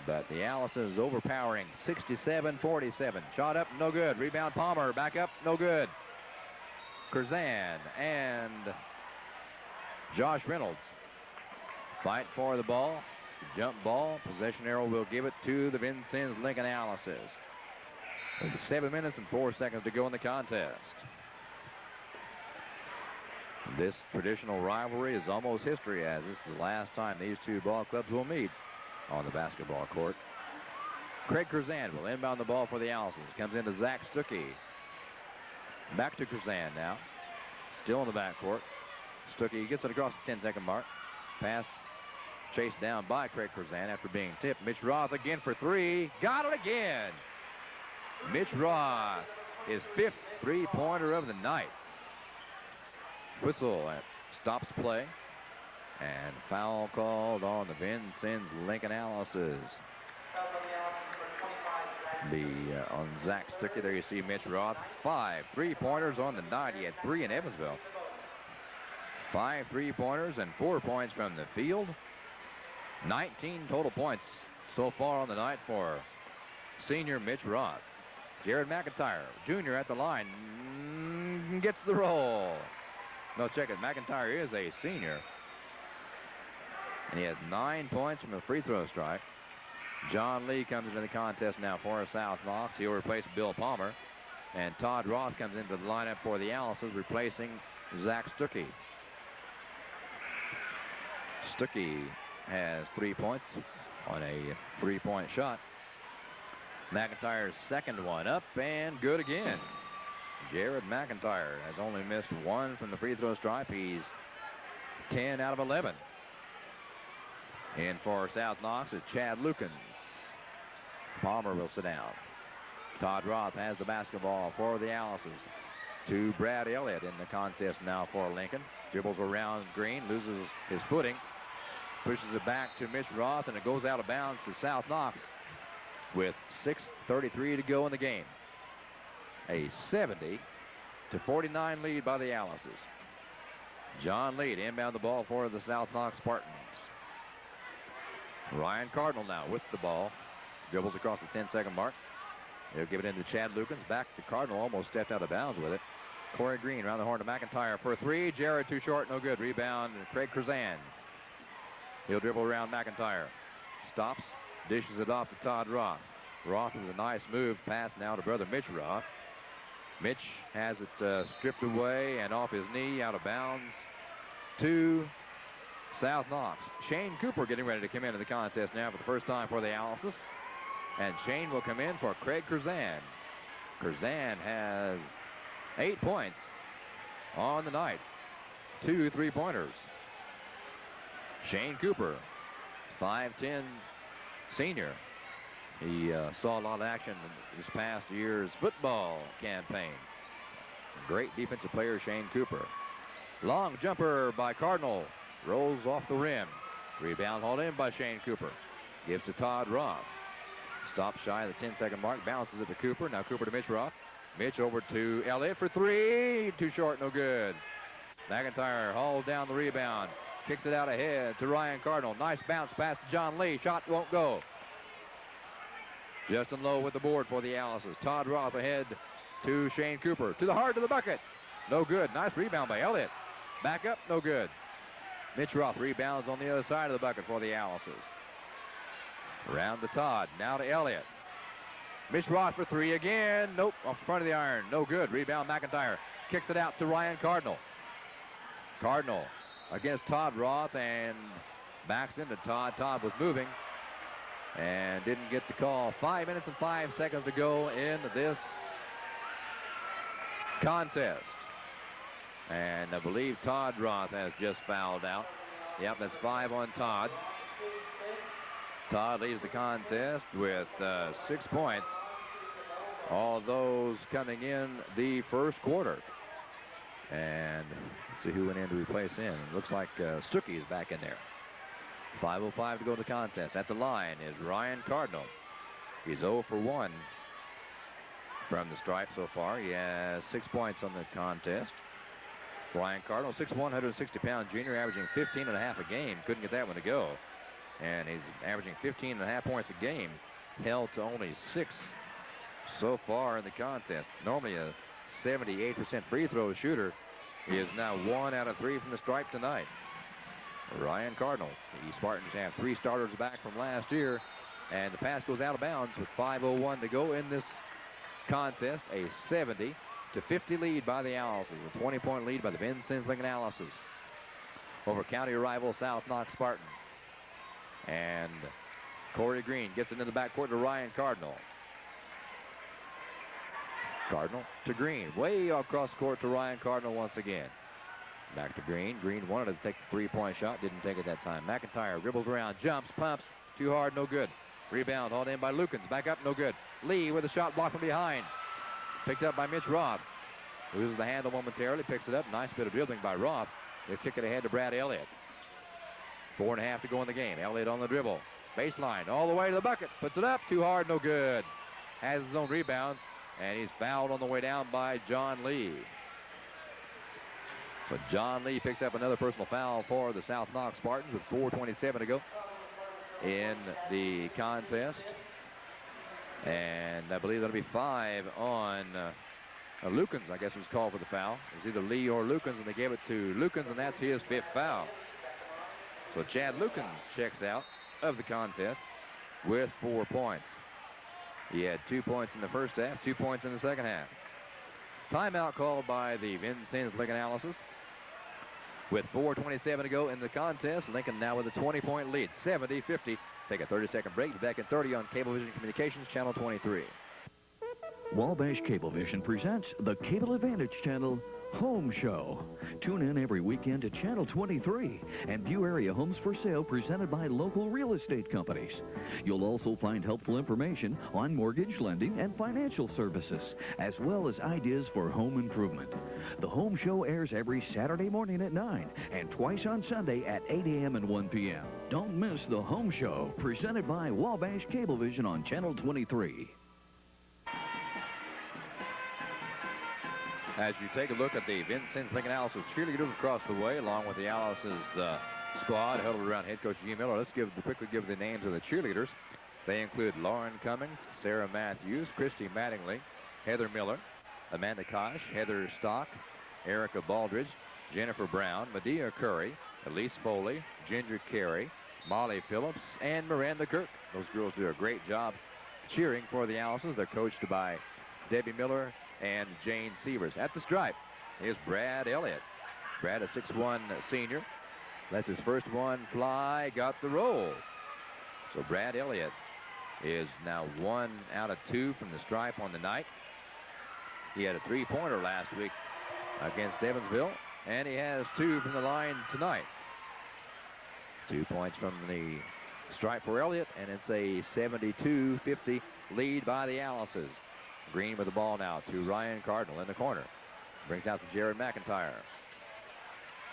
Speaker 1: But the Alice's overpowering 67-47. Shot up, no good. Rebound Palmer, back up, no good. Curzan and Josh Reynolds fight for the ball. Jump ball. Possession arrow will give it to the Vincennes Lincoln Alice's. With 7 minutes and 4 seconds to go in the contest. This traditional rivalry is almost history, as this is the last time these two ball clubs will meet on the basketball court. Craig Curzan will inbound the ball for the Allisons. Comes into Zach Stuckey. Back to Curzan now. Still in the backcourt. Stuckey gets it across the 10-second mark. Pass chased down by Craig Curzan after being tipped. Mitch Roth again for three. Got it again. Mitch Roth, his 5th three-pointer of the night. Whistle stops play. And foul called on the Vincennes Lincoln Alices. On Zach Stuckey, there you see Mitch Roth. 5 three-pointers on the night. He had 3 in Evansville. 5 three-pointers and 4 points from the field. 19 total points so far on the night for senior Mitch Roth. Jared McIntyre, junior at the line, gets the roll. No, check it. McIntyre is a senior. And he has 9 points from a free throw strike. John Lee comes into the contest now for South Knox. He'll replace Bill Palmer. And Todd Roth comes into the lineup for the Alices, replacing Zach Stuckey. Stuckey has 3 points on a 3-point shot. McIntyre's second one up and good again. Jared McIntyre has only missed 1 from the free throw stripe. He's 10 out of 11. In for South Knox is Chad Lukens. Palmer will sit down. Todd Roth has the basketball for the Alices. To Brad Elliott in the contest now for Lincoln. Dribbles around Green, loses his footing. Pushes it back to Mitch Roth, and it goes out of bounds to South Knox with 6:33 to go in the game. A 70-49 lead by the Alices. John Lee to inbound the ball for the South Knox Spartans. Ryan Cardinal now with the ball. Dribbles across the 10-second mark. He'll give it into Chad Lukens. Back to Cardinal, almost stepped out of bounds with it. Corey Green around the horn to McIntyre for 3. Jared too short, no good. Rebound, Craig Curzan. He'll dribble around McIntyre. Stops, dishes it off to Todd Roth. Roth with a nice move. Pass now to brother Mitch Roth. Mitch has it stripped away and off his knee, out of bounds to South Knox. Shane Cooper getting ready to come into the contest now for the first time for the Alices. And Shane will come in for Craig Curzan. Curzan has 8 points on the night. 2 3-pointers. Shane Cooper, 5'10" senior. He saw a lot of action in this past year's football campaign. Great defensive player, Shane Cooper. Long jumper by Cardinal. Rolls off the rim. Rebound hauled in by Shane Cooper. Gives to Todd Roth. Stops shy of the 10-second mark. Bounces it to Cooper. Now Cooper to Mitch Roth. Mitch over to Elliott for 3. Too short, no good. McIntyre hauls down the rebound. Kicks it out ahead to Ryan Cardinal. Nice bounce pass to John Lee. Shot won't go. Justin Lowe with the board for the Alices. Todd Roth ahead to Shane Cooper. To the heart of the bucket. No good. Nice rebound by Elliott. Back up, no good. Mitch Roth rebounds on the other side of the bucket for the Alices. Around to Todd. Now to Elliott. Mitch Roth for 3 again. Nope. Off the front of the iron. No good. Rebound McIntyre. Kicks it out to Ryan Cardinal. Cardinal against Todd Roth and backs into Todd. Todd was moving and didn't get the call. 5 minutes and 5 seconds to go in this contest. And I believe Todd Roth has just fouled out. Yep, that's 5 on Todd. Todd leads the contest with 6 points. All those coming in the first quarter. And let's see who went in to replace him. It looks like Stuckey is back in there. 5:05 to go to the contest. At the line is Ryan Cardinal. He's 0 for 1 from the stripe so far. He has 6 points on the contest. Ryan Cardinal, 6'1", 160-pound junior, averaging 15.5 a game. Couldn't get that one to go. And he's averaging 15.5 points a game. Held to only 6 so far in the contest. Normally a 78% free throw shooter. He is now 1 out of 3 from the stripe tonight. Ryan Cardinal. The Spartans have 3 starters back from last year. And the pass goes out of bounds with 5:01 to go in this contest. A 70-50 lead by the Alices. A 20-point lead by the Vincennes Lincoln Alices over county rival South Knox Spartans. And Corey Green gets it in the backcourt to Ryan Cardinal. Cardinal to Green. Way across court to Ryan Cardinal once again. Back to Green. Green wanted to take the three-point shot. Didn't take it that time. McIntyre dribbles around. Jumps. Pumps. Too hard. No good. Rebound hauled in by Lukens. Back up. No good. Lee with a shot blocked from behind. Picked up by Mitch Roth. Loses the handle momentarily. Picks it up. Nice bit of dribbling by Roth. They kick it ahead to Brad Elliott. 4.5 to go in the game. Elliott on the dribble. Baseline. All the way to the bucket. Puts it up. Too hard. No good. Has his own rebound. And he's fouled on the way down by John Lee. So John Lee picks up another personal foul for the South Knox Spartans with 4:27 to go in the contest. And I believe that'll be 5 on Lukens, I guess was called for the foul. It was either Lee or Lukens, and they gave it to Lukens, and that's his 5th foul. So Chad Lukens checks out of the contest with 4 points. He had 2 points in the first half, 2 points in the second half. Timeout called by the Vincennes Lincoln Analysis. With 4:27 to go in the contest, Lincoln now with a 20-point lead, 70-50. Take a 30-second break. Be back in 30 on Cablevision Communications, Channel 23.
Speaker 8: Wabash Cablevision presents the Cable Advantage Channel Home Show. Tune in every weekend to Channel 23 and view area homes for sale presented by local real estate companies. You'll also find helpful information on mortgage lending and financial services, as well as ideas for home improvement. The Home Show airs every Saturday morning at 9 and twice on Sunday at 8 a.m. and 1 p.m. Don't miss the Home Show, presented by Wabash Cablevision on Channel 23.
Speaker 1: As you take a look at the Vincennes Lincoln Analysis cheerleaders across the way, along with the Analysis squad huddled around head coach G. Miller. Let's quickly give the names of the cheerleaders. They include Lauren Cummings, Sarah Matthews, Christy Mattingly, Heather Miller, Amanda Kosh, Heather Stock, Erica Baldridge, Jennifer Brown, Medea Curry, Elise Foley, Ginger Carey, Molly Phillips, and Miranda Kirk. Those girls do a great job cheering for the Analysis. They're coached by Debbie Miller and Jane Sievers. At the stripe is Brad Elliott. Brad, a 6'1 senior. Lets his first one fly, got the roll. So Brad Elliott is now 1 out of 2 from the stripe on the night. He had a three-pointer last week against Evansville, and he has 2 from the line tonight. 2 points from the stripe for Elliott, and it's a 72-50 lead by the Alices. Green with the ball now to Ryan Cardinal in the corner. Brings out to Jared McIntyre.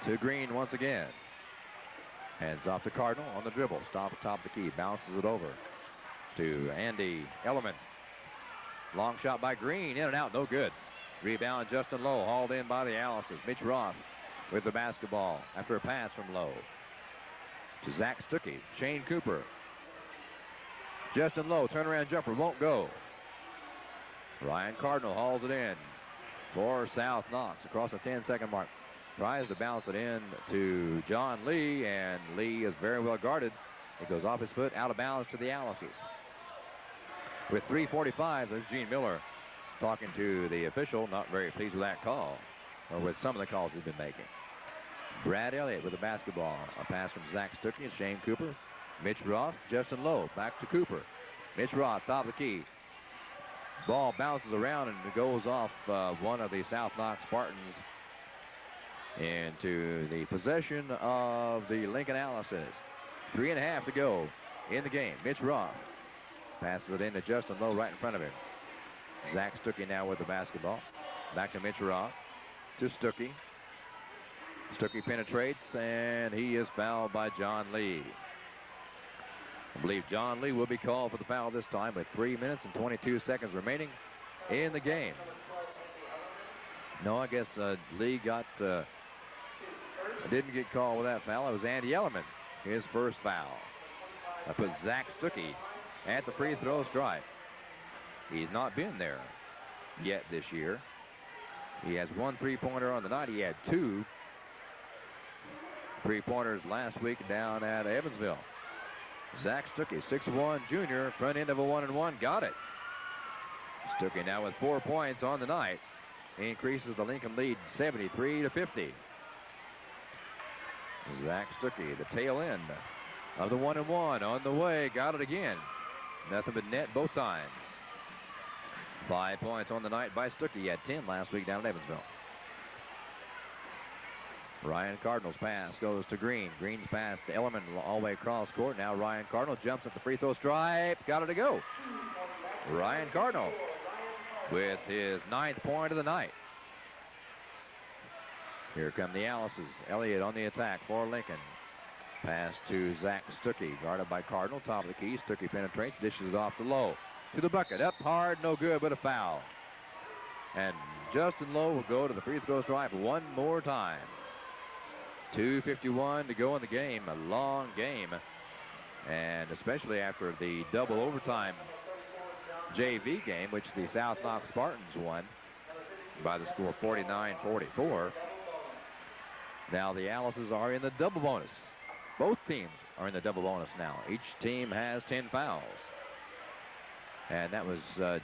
Speaker 1: To Green once again. Hands off to Cardinal on the dribble. Stop atop the key. Bounces it over to Andy Elliman. Long shot by Green. In and out. No good. Rebound Justin Lowe. Hauled in by the Alices. Mitch Roth with the basketball after a pass from Lowe. To Zach Stuckey. Shane Cooper. Justin Lowe. Turnaround jumper. Won't go. Ryan Cardinal hauls it in for South Knox across the 10-second mark. Tries to bounce it in to John Lee, and Lee is very well guarded. It goes off his foot, out of bounds to the Alices. With 3:45, there's Gene Miller talking to the official, not very pleased with that call, or with some of the calls he's been making. Brad Elliott with the basketball. A pass from Zach Stuckey and Shane Cooper. Mitch Roth, Justin Lowe, back to Cooper. Mitch Roth, top of the key. Ball bounces around and it goes off one of the South Knox Spartans into the possession of the Lincoln Alices. 3.5 to go in the game. Mitch Roth passes it in to Justin Lowe right in front of him. Zach Stuckey now with the basketball. Back to Mitch Roth. To Stuckey. Stuckey penetrates, and he is fouled by John Lee. I believe John Lee will be called for the foul this time with 3 minutes and 22 seconds remaining in the game. No, I guess Lee didn't get called with that foul. It was Andy Elliman, his first foul. I put Zach Stuckey at the free throw stripe. He's not been there yet this year. He has 1 3-pointer on the night. He had 2 3-pointers last week down at Evansville. Zach Stuckey, 6'1 junior, front end of a 1-and-1, got it. Stuckey now with 4 points on the night. He increases the Lincoln lead 73-50. Zach Stuckey, the tail end of the 1-1 on the way. Got it again. Nothing but net both times. 5 points on the night by Stuckey. He had 10 last week down in Evansville. Ryan Cardinal's pass goes to Green. Green's pass to Ellerman all the way across court. Now Ryan Cardinal jumps at the free throw stripe. Got it to go. Ryan Cardinal with his 9th point of the night. Here come the Alice's. Elliott on the attack for Lincoln. Pass to Zach Stuckey, guarded by Cardinal. Top of the key. Stuckey penetrates, dishes it off to Lowe. To the bucket. Up hard, no good, but a foul. And Justin Lowe will go to the free throw stripe one more time. 2:51 to go in the game. A long game. And especially after the double overtime JV game, which the South Knox Spartans won by the score 49-44. Now the Alice's are in the double bonus. Both teams are in the double bonus now. Each team has 10 fouls. And that was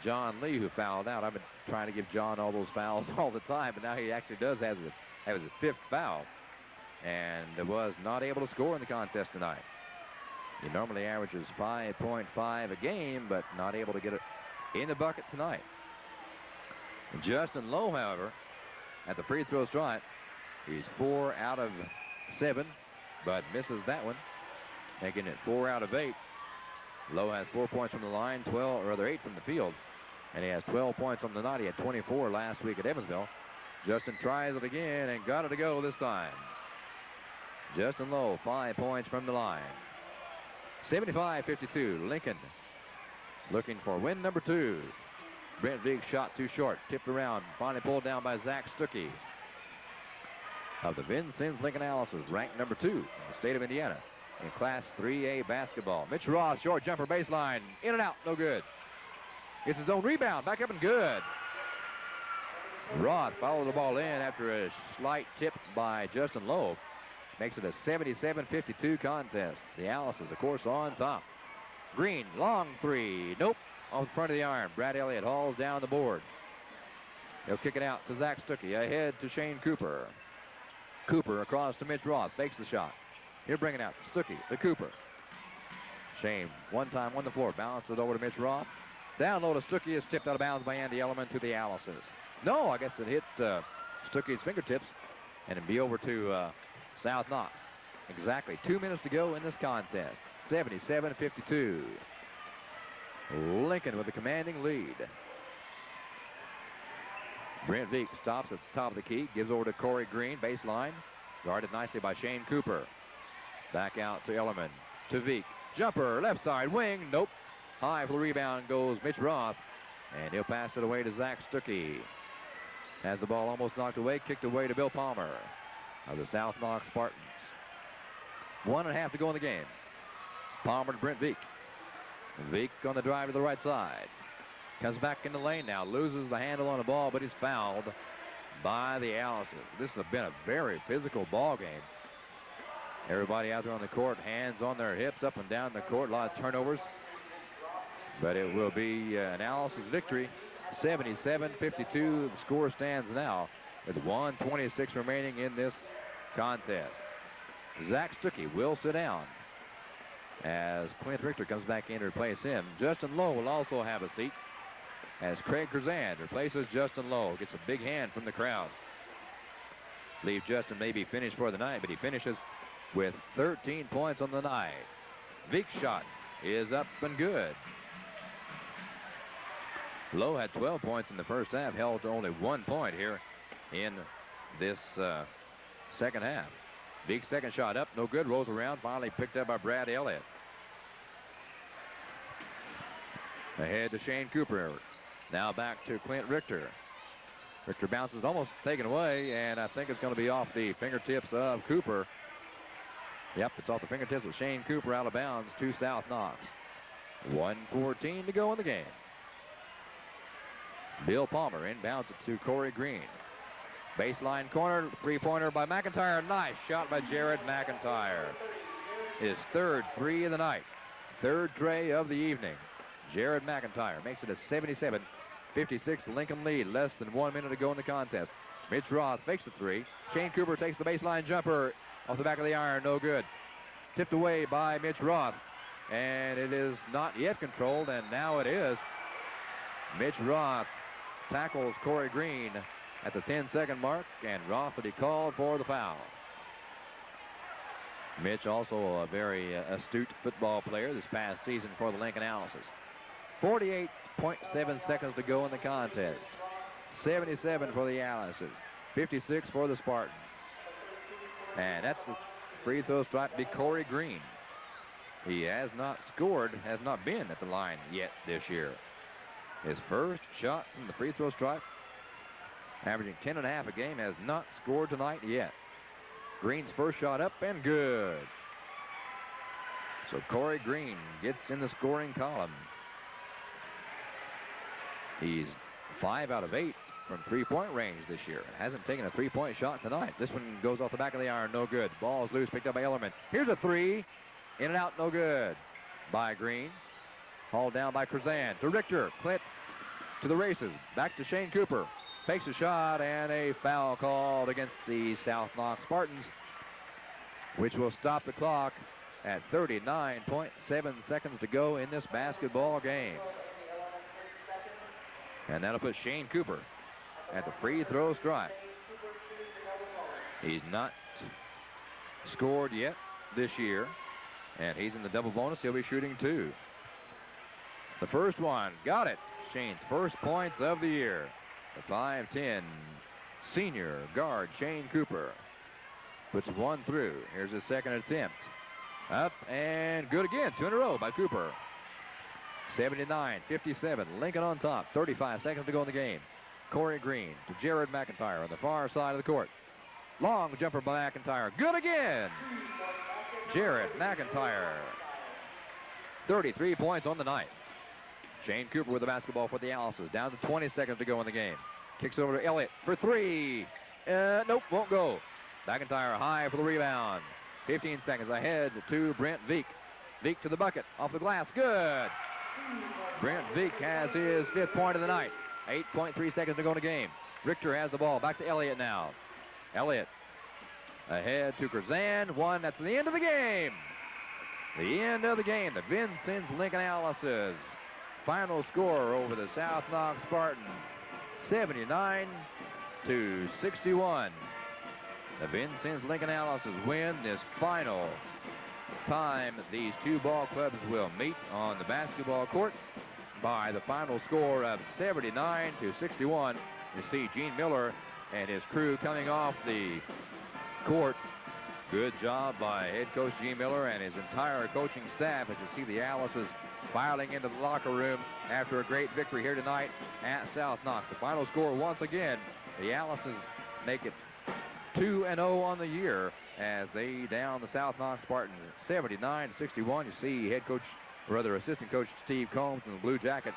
Speaker 1: John Lee who fouled out. I've been trying to give John all those fouls all the time, but now he actually does have his 5th foul. And was not able to score in the contest tonight. He normally averages 5.5 a game, but not able to get it in the bucket tonight. Justin Lowe, however, at the free throw stripe, he's 4 out of 7, but misses that one, making it 4 out of 8. Lowe has 4 points from the line, 8 from the field, and he has 12 points on the night. He had 24 last week at Evansville. Justin tries it again and got it to go this time. Justin Lowe, 5 points from the line. 75-52. Lincoln looking for win number 2. Brent Vick shot too short, tipped around, finally pulled down by Zach Stuckey of the Vincennes Lincoln Alice's, ranked number 2 in the state of Indiana in Class 3A basketball. Mitch Ross, short jumper baseline, in and out, no good. It's his own rebound, back up and good. Roth followed the ball in after a slight tip by Justin Lowe. Makes it a 77-52 contest. The Alice's, of course, on top. Green, long 3. Nope. On the front of the iron. Brad Elliott hauls down the board. He'll kick it out to Zach Stuckey. Ahead to Shane Cooper. Cooper across to Mitch Roth. Fakes the shot. He'll bring it out to Stuckey to Cooper. Shane, one time on the floor. Bounces it over to Mitch Roth. Down low to Stuckey. Is tipped out of bounds by Andy Ellerman to the Alice's. No, I guess it hit Stuckey's fingertips. And it'll be over to South Knox. Exactly 2 minutes to go in this contest. 77-52. Lincoln with a commanding lead. Brent Vick stops at the top of the key. Gives over to Corey Green. Baseline. Guarded nicely by Shane Cooper. Back out to Ellerman. To Vick. Jumper. Left side. Wing. Nope. High for the rebound goes Mitch Roth. And he'll pass it away to Zach Stuckey. Has the ball almost knocked away. Kicked away to Bill Palmer of the South Knox Spartans. 1.5 to go in the game. Palmer to Brent Vick. Vick on the drive to the right side. Comes back in the lane now. Loses the handle on the ball, but he's fouled by the Alice's. This has been a very physical ball game. Everybody out there on the court, hands on their hips up and down the court. A lot of turnovers. But it will be an Alice's victory. 77-52. The score stands now with 1:26 remaining in this contest. Zach Stuckey will sit down as Clint Richter comes back in to replace him. Justin Lowe will also have a seat as Craig Curzan replaces Justin Lowe. Gets a big hand from the crowd. Believe Justin may be finished for the night, but he finishes with 13 points on the night. Vick's shot is up and good. Lowe had 12 points in the first half, held to only 1 point here in this second half. Vick's second shot up, no good, rolls around, finally picked up by Brad Elliott. Ahead to Shane Cooper. Now back to Clint Richter. Richter bounces, almost taken away, and I think it's going to be off the fingertips of Cooper. Yep, it's off the fingertips of Shane Cooper, out of bounds to South Knox. 1:14 to go in the game. Bill Palmer inbounds it to Corey Green. Baseline corner, three-pointer by McIntyre. Nice shot by Jared McIntyre. His third 3 of the night. Third tray of the evening. Jared McIntyre makes it a 77-56 Lincoln lead. Less than 1 minute to go in the contest. Mitch Roth fakes the 3. Shane Cooper takes the baseline jumper off the back of the iron. No good. tipped away by Mitch Roth. And it is not yet controlled, and now it is. Mitch Roth tackles Corey Green at the 10-second mark, and Roth will be called for the foul. Mitch also a very astute football player this past season for the Lincoln Alices. 48.7 seconds to go in the contest. 77 for the Alices, 56 for the Spartans. And at the free throw stripe be Corey Green. He has not scored, has not been at the line yet this year. His first shot from the free throw stripe, averaging 10.5 a game, has not scored tonight yet. Green's first shot up and good. So Corey Green gets in the scoring column. He's 5 out of 8 from three-point range this year. Hasn't taken a three-point shot tonight. This one goes off the back of the iron, no good. Ball's loose, picked up by Ellerman. Here's a three. In and out, no good by Green. Hauled down by Krzan to Richter. Clint to the races. Back to Shane Cooper. Takes a shot, and a foul called against the South Knox Spartans, which will stop the clock at 39.7 seconds to go in this basketball game. And that'll put Shane Cooper at the free throw stripe. He's not scored yet this year, and he's in the double bonus. He'll be shooting 2. The first one, got it. Shane's first points of the year. The 5'10" senior guard, Shane Cooper, puts one through. Here's his second attempt. Up and good again. 2 in a row by Cooper. 79-57. Lincoln on top. 35 seconds to go in the game. Corey Green to Jared McIntyre on the far side of the court. Long jumper by McIntyre. Good again. Jared McIntyre. 33 points on the night. Shane Cooper with the basketball for the Alices. Down to 20 seconds to go in the game. Kicks over to Elliott for 3. Nope, won't go. McIntyre high for the rebound. 15 seconds ahead to Brent Veek. Veek to the bucket. Off the glass. Good. Brent Veek has his 5th point of the night. 8.3 seconds to go in the game. Richter has the ball. Back to Elliott now. Elliott ahead to Krzan. One. That's the end of the game. The end of the game. The Vincennes Lincoln Alices. Final score over the South Knox Spartans, 79-61. The Vincennes Lincoln Alices win this final time these two ball clubs will meet on the basketball court by the final score of 79-61. You see Gene Miller and his crew coming off the court. Good job by head coach Gene Miller and his entire coaching staff as you see the Alices filing into the locker room after a great victory here tonight at South Knox. The final score once again, the Alices make it 2-0 on the year as they down the South Knox Spartans 79-61. You see head coach, or rather assistant coach Steve Combs in the Blue Jackets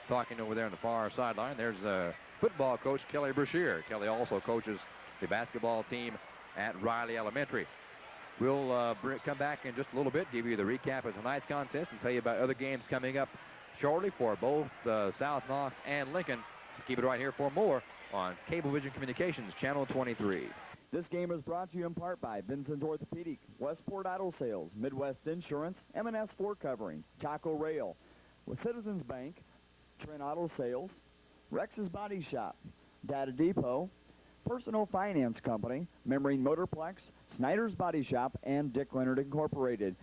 Speaker 1: talking over there on the far sideline. There's football coach Kelly Brashear. Kelly also coaches the basketball team at Riley Elementary. We'll come back in just a little bit, give you the recap of tonight's contest, and tell you about other games coming up shortly for both South Knox and Lincoln. So keep it right here for more on Cablevision Communications, Channel 23.
Speaker 6: This game is brought to you in part by Vincent Orthopedic, Westport Idle Sales, Midwest Insurance, M&S Floor Covering, Taco Rail, with Citizens Bank, Trent Auto Sales, Rex's Body Shop, Data Depot, Personal Finance Company, Membrane Motorplex, Snyder's Body Shop, and Dick Leonard Incorporated.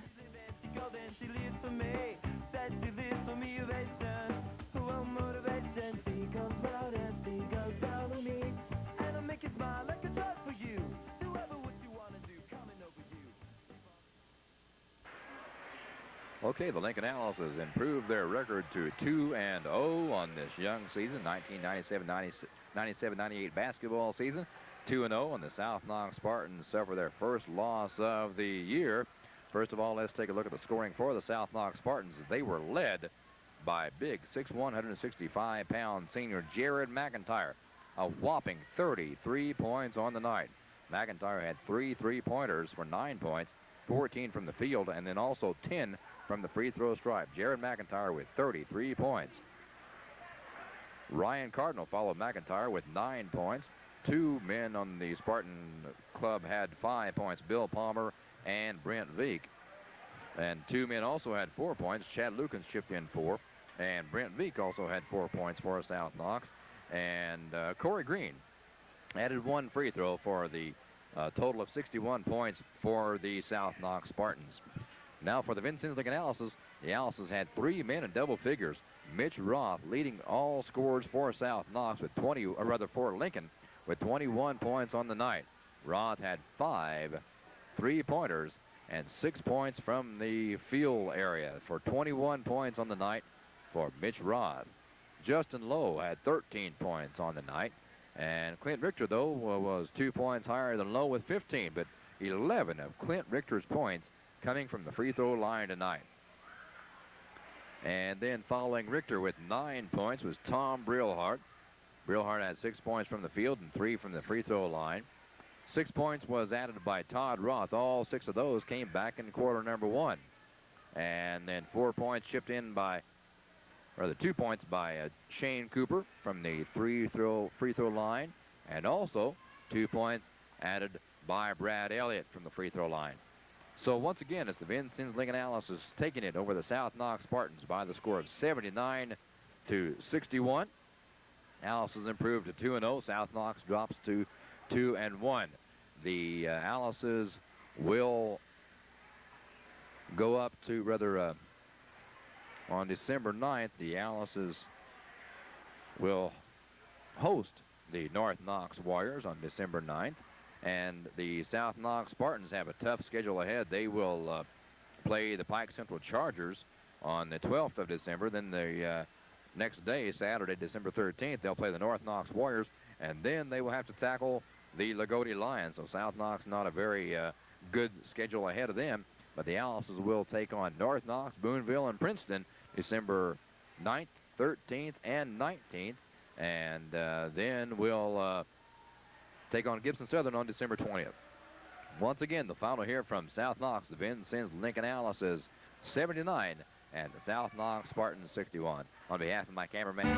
Speaker 1: Okay, the Lincoln Owls has improved their record to 2-0 on this young season, 1997-98 basketball season. 2-0, and the South Knox Spartans suffer their first loss of the year. First of all, let's take a look at the scoring for the South Knox Spartans. They were led by big 6'1", 165-pound senior Jared McIntyre, a whopping 33 points on the night. McIntyre had 3 3-pointers for 9 points, 14 from the field, and then also 10 from the free throw stripe. Jared McIntyre with 33 points. Ryan Cardinal followed McIntyre with 9 points. 2 men on the Spartan club had 5 points, Bill Palmer and Brent Veek. And 2 men also had 4 points. Chad Lukens chipped in 4. And Brent Veek also had 4 points for South Knox. And Corey Green added 1 free throw for the total of 61 points for the South Knox Spartans. Now for the Vincennes Lincoln Alices, the Alices had 3 men in double figures. Mitch Roth leading all scorers for South Knox with for Lincoln with 21 points on the night. Roth had 5 3-pointers and 6 points from the field area for 21 points on the night for Mitch Roth. Justin Lowe had 13 points on the night. And Clint Richter, though, was 2 points higher than Lowe with 15, but 11 of Clint Richter's points coming from the free throw line tonight. And then following Richter with 9 points was Tom Brillhart. Brillhart had 6 points from the field and 3 from the free throw line. 6 points was added by Todd Roth. All 6 of those came back in quarter number 1. And then 4 points chipped in by, 2 points by Shane Cooper from the free throw line. And also 2 points added by Brad Elliott from the free throw line. So once again, it's the Vincennes Lincoln Alices taking it over the South Knox Spartans by the score of 79-61. Alices improved to 2-0. South Knox drops to 2-1. The Alices will go up to, on December 9th, the Alices will host the North Knox Warriors on December 9th. And the South Knox Spartans have a tough schedule ahead. They will play the Pike Central Chargers on the 12th of December. Then the next day, Saturday, December 13th, they'll play the North Knox Warriors. And then they will have to tackle the Lagodi Lions. So South Knox, not a very good schedule ahead of them. But the Alices will take on North Knox, Boonville, and Princeton December 9th, 13th, and 19th. And then we'll take on Gibson Southern on December 20th. Once again, the final here from South Knox, the Vincennes Lincoln Alices 79 and the South Knox Spartans 61. On behalf of my cameraman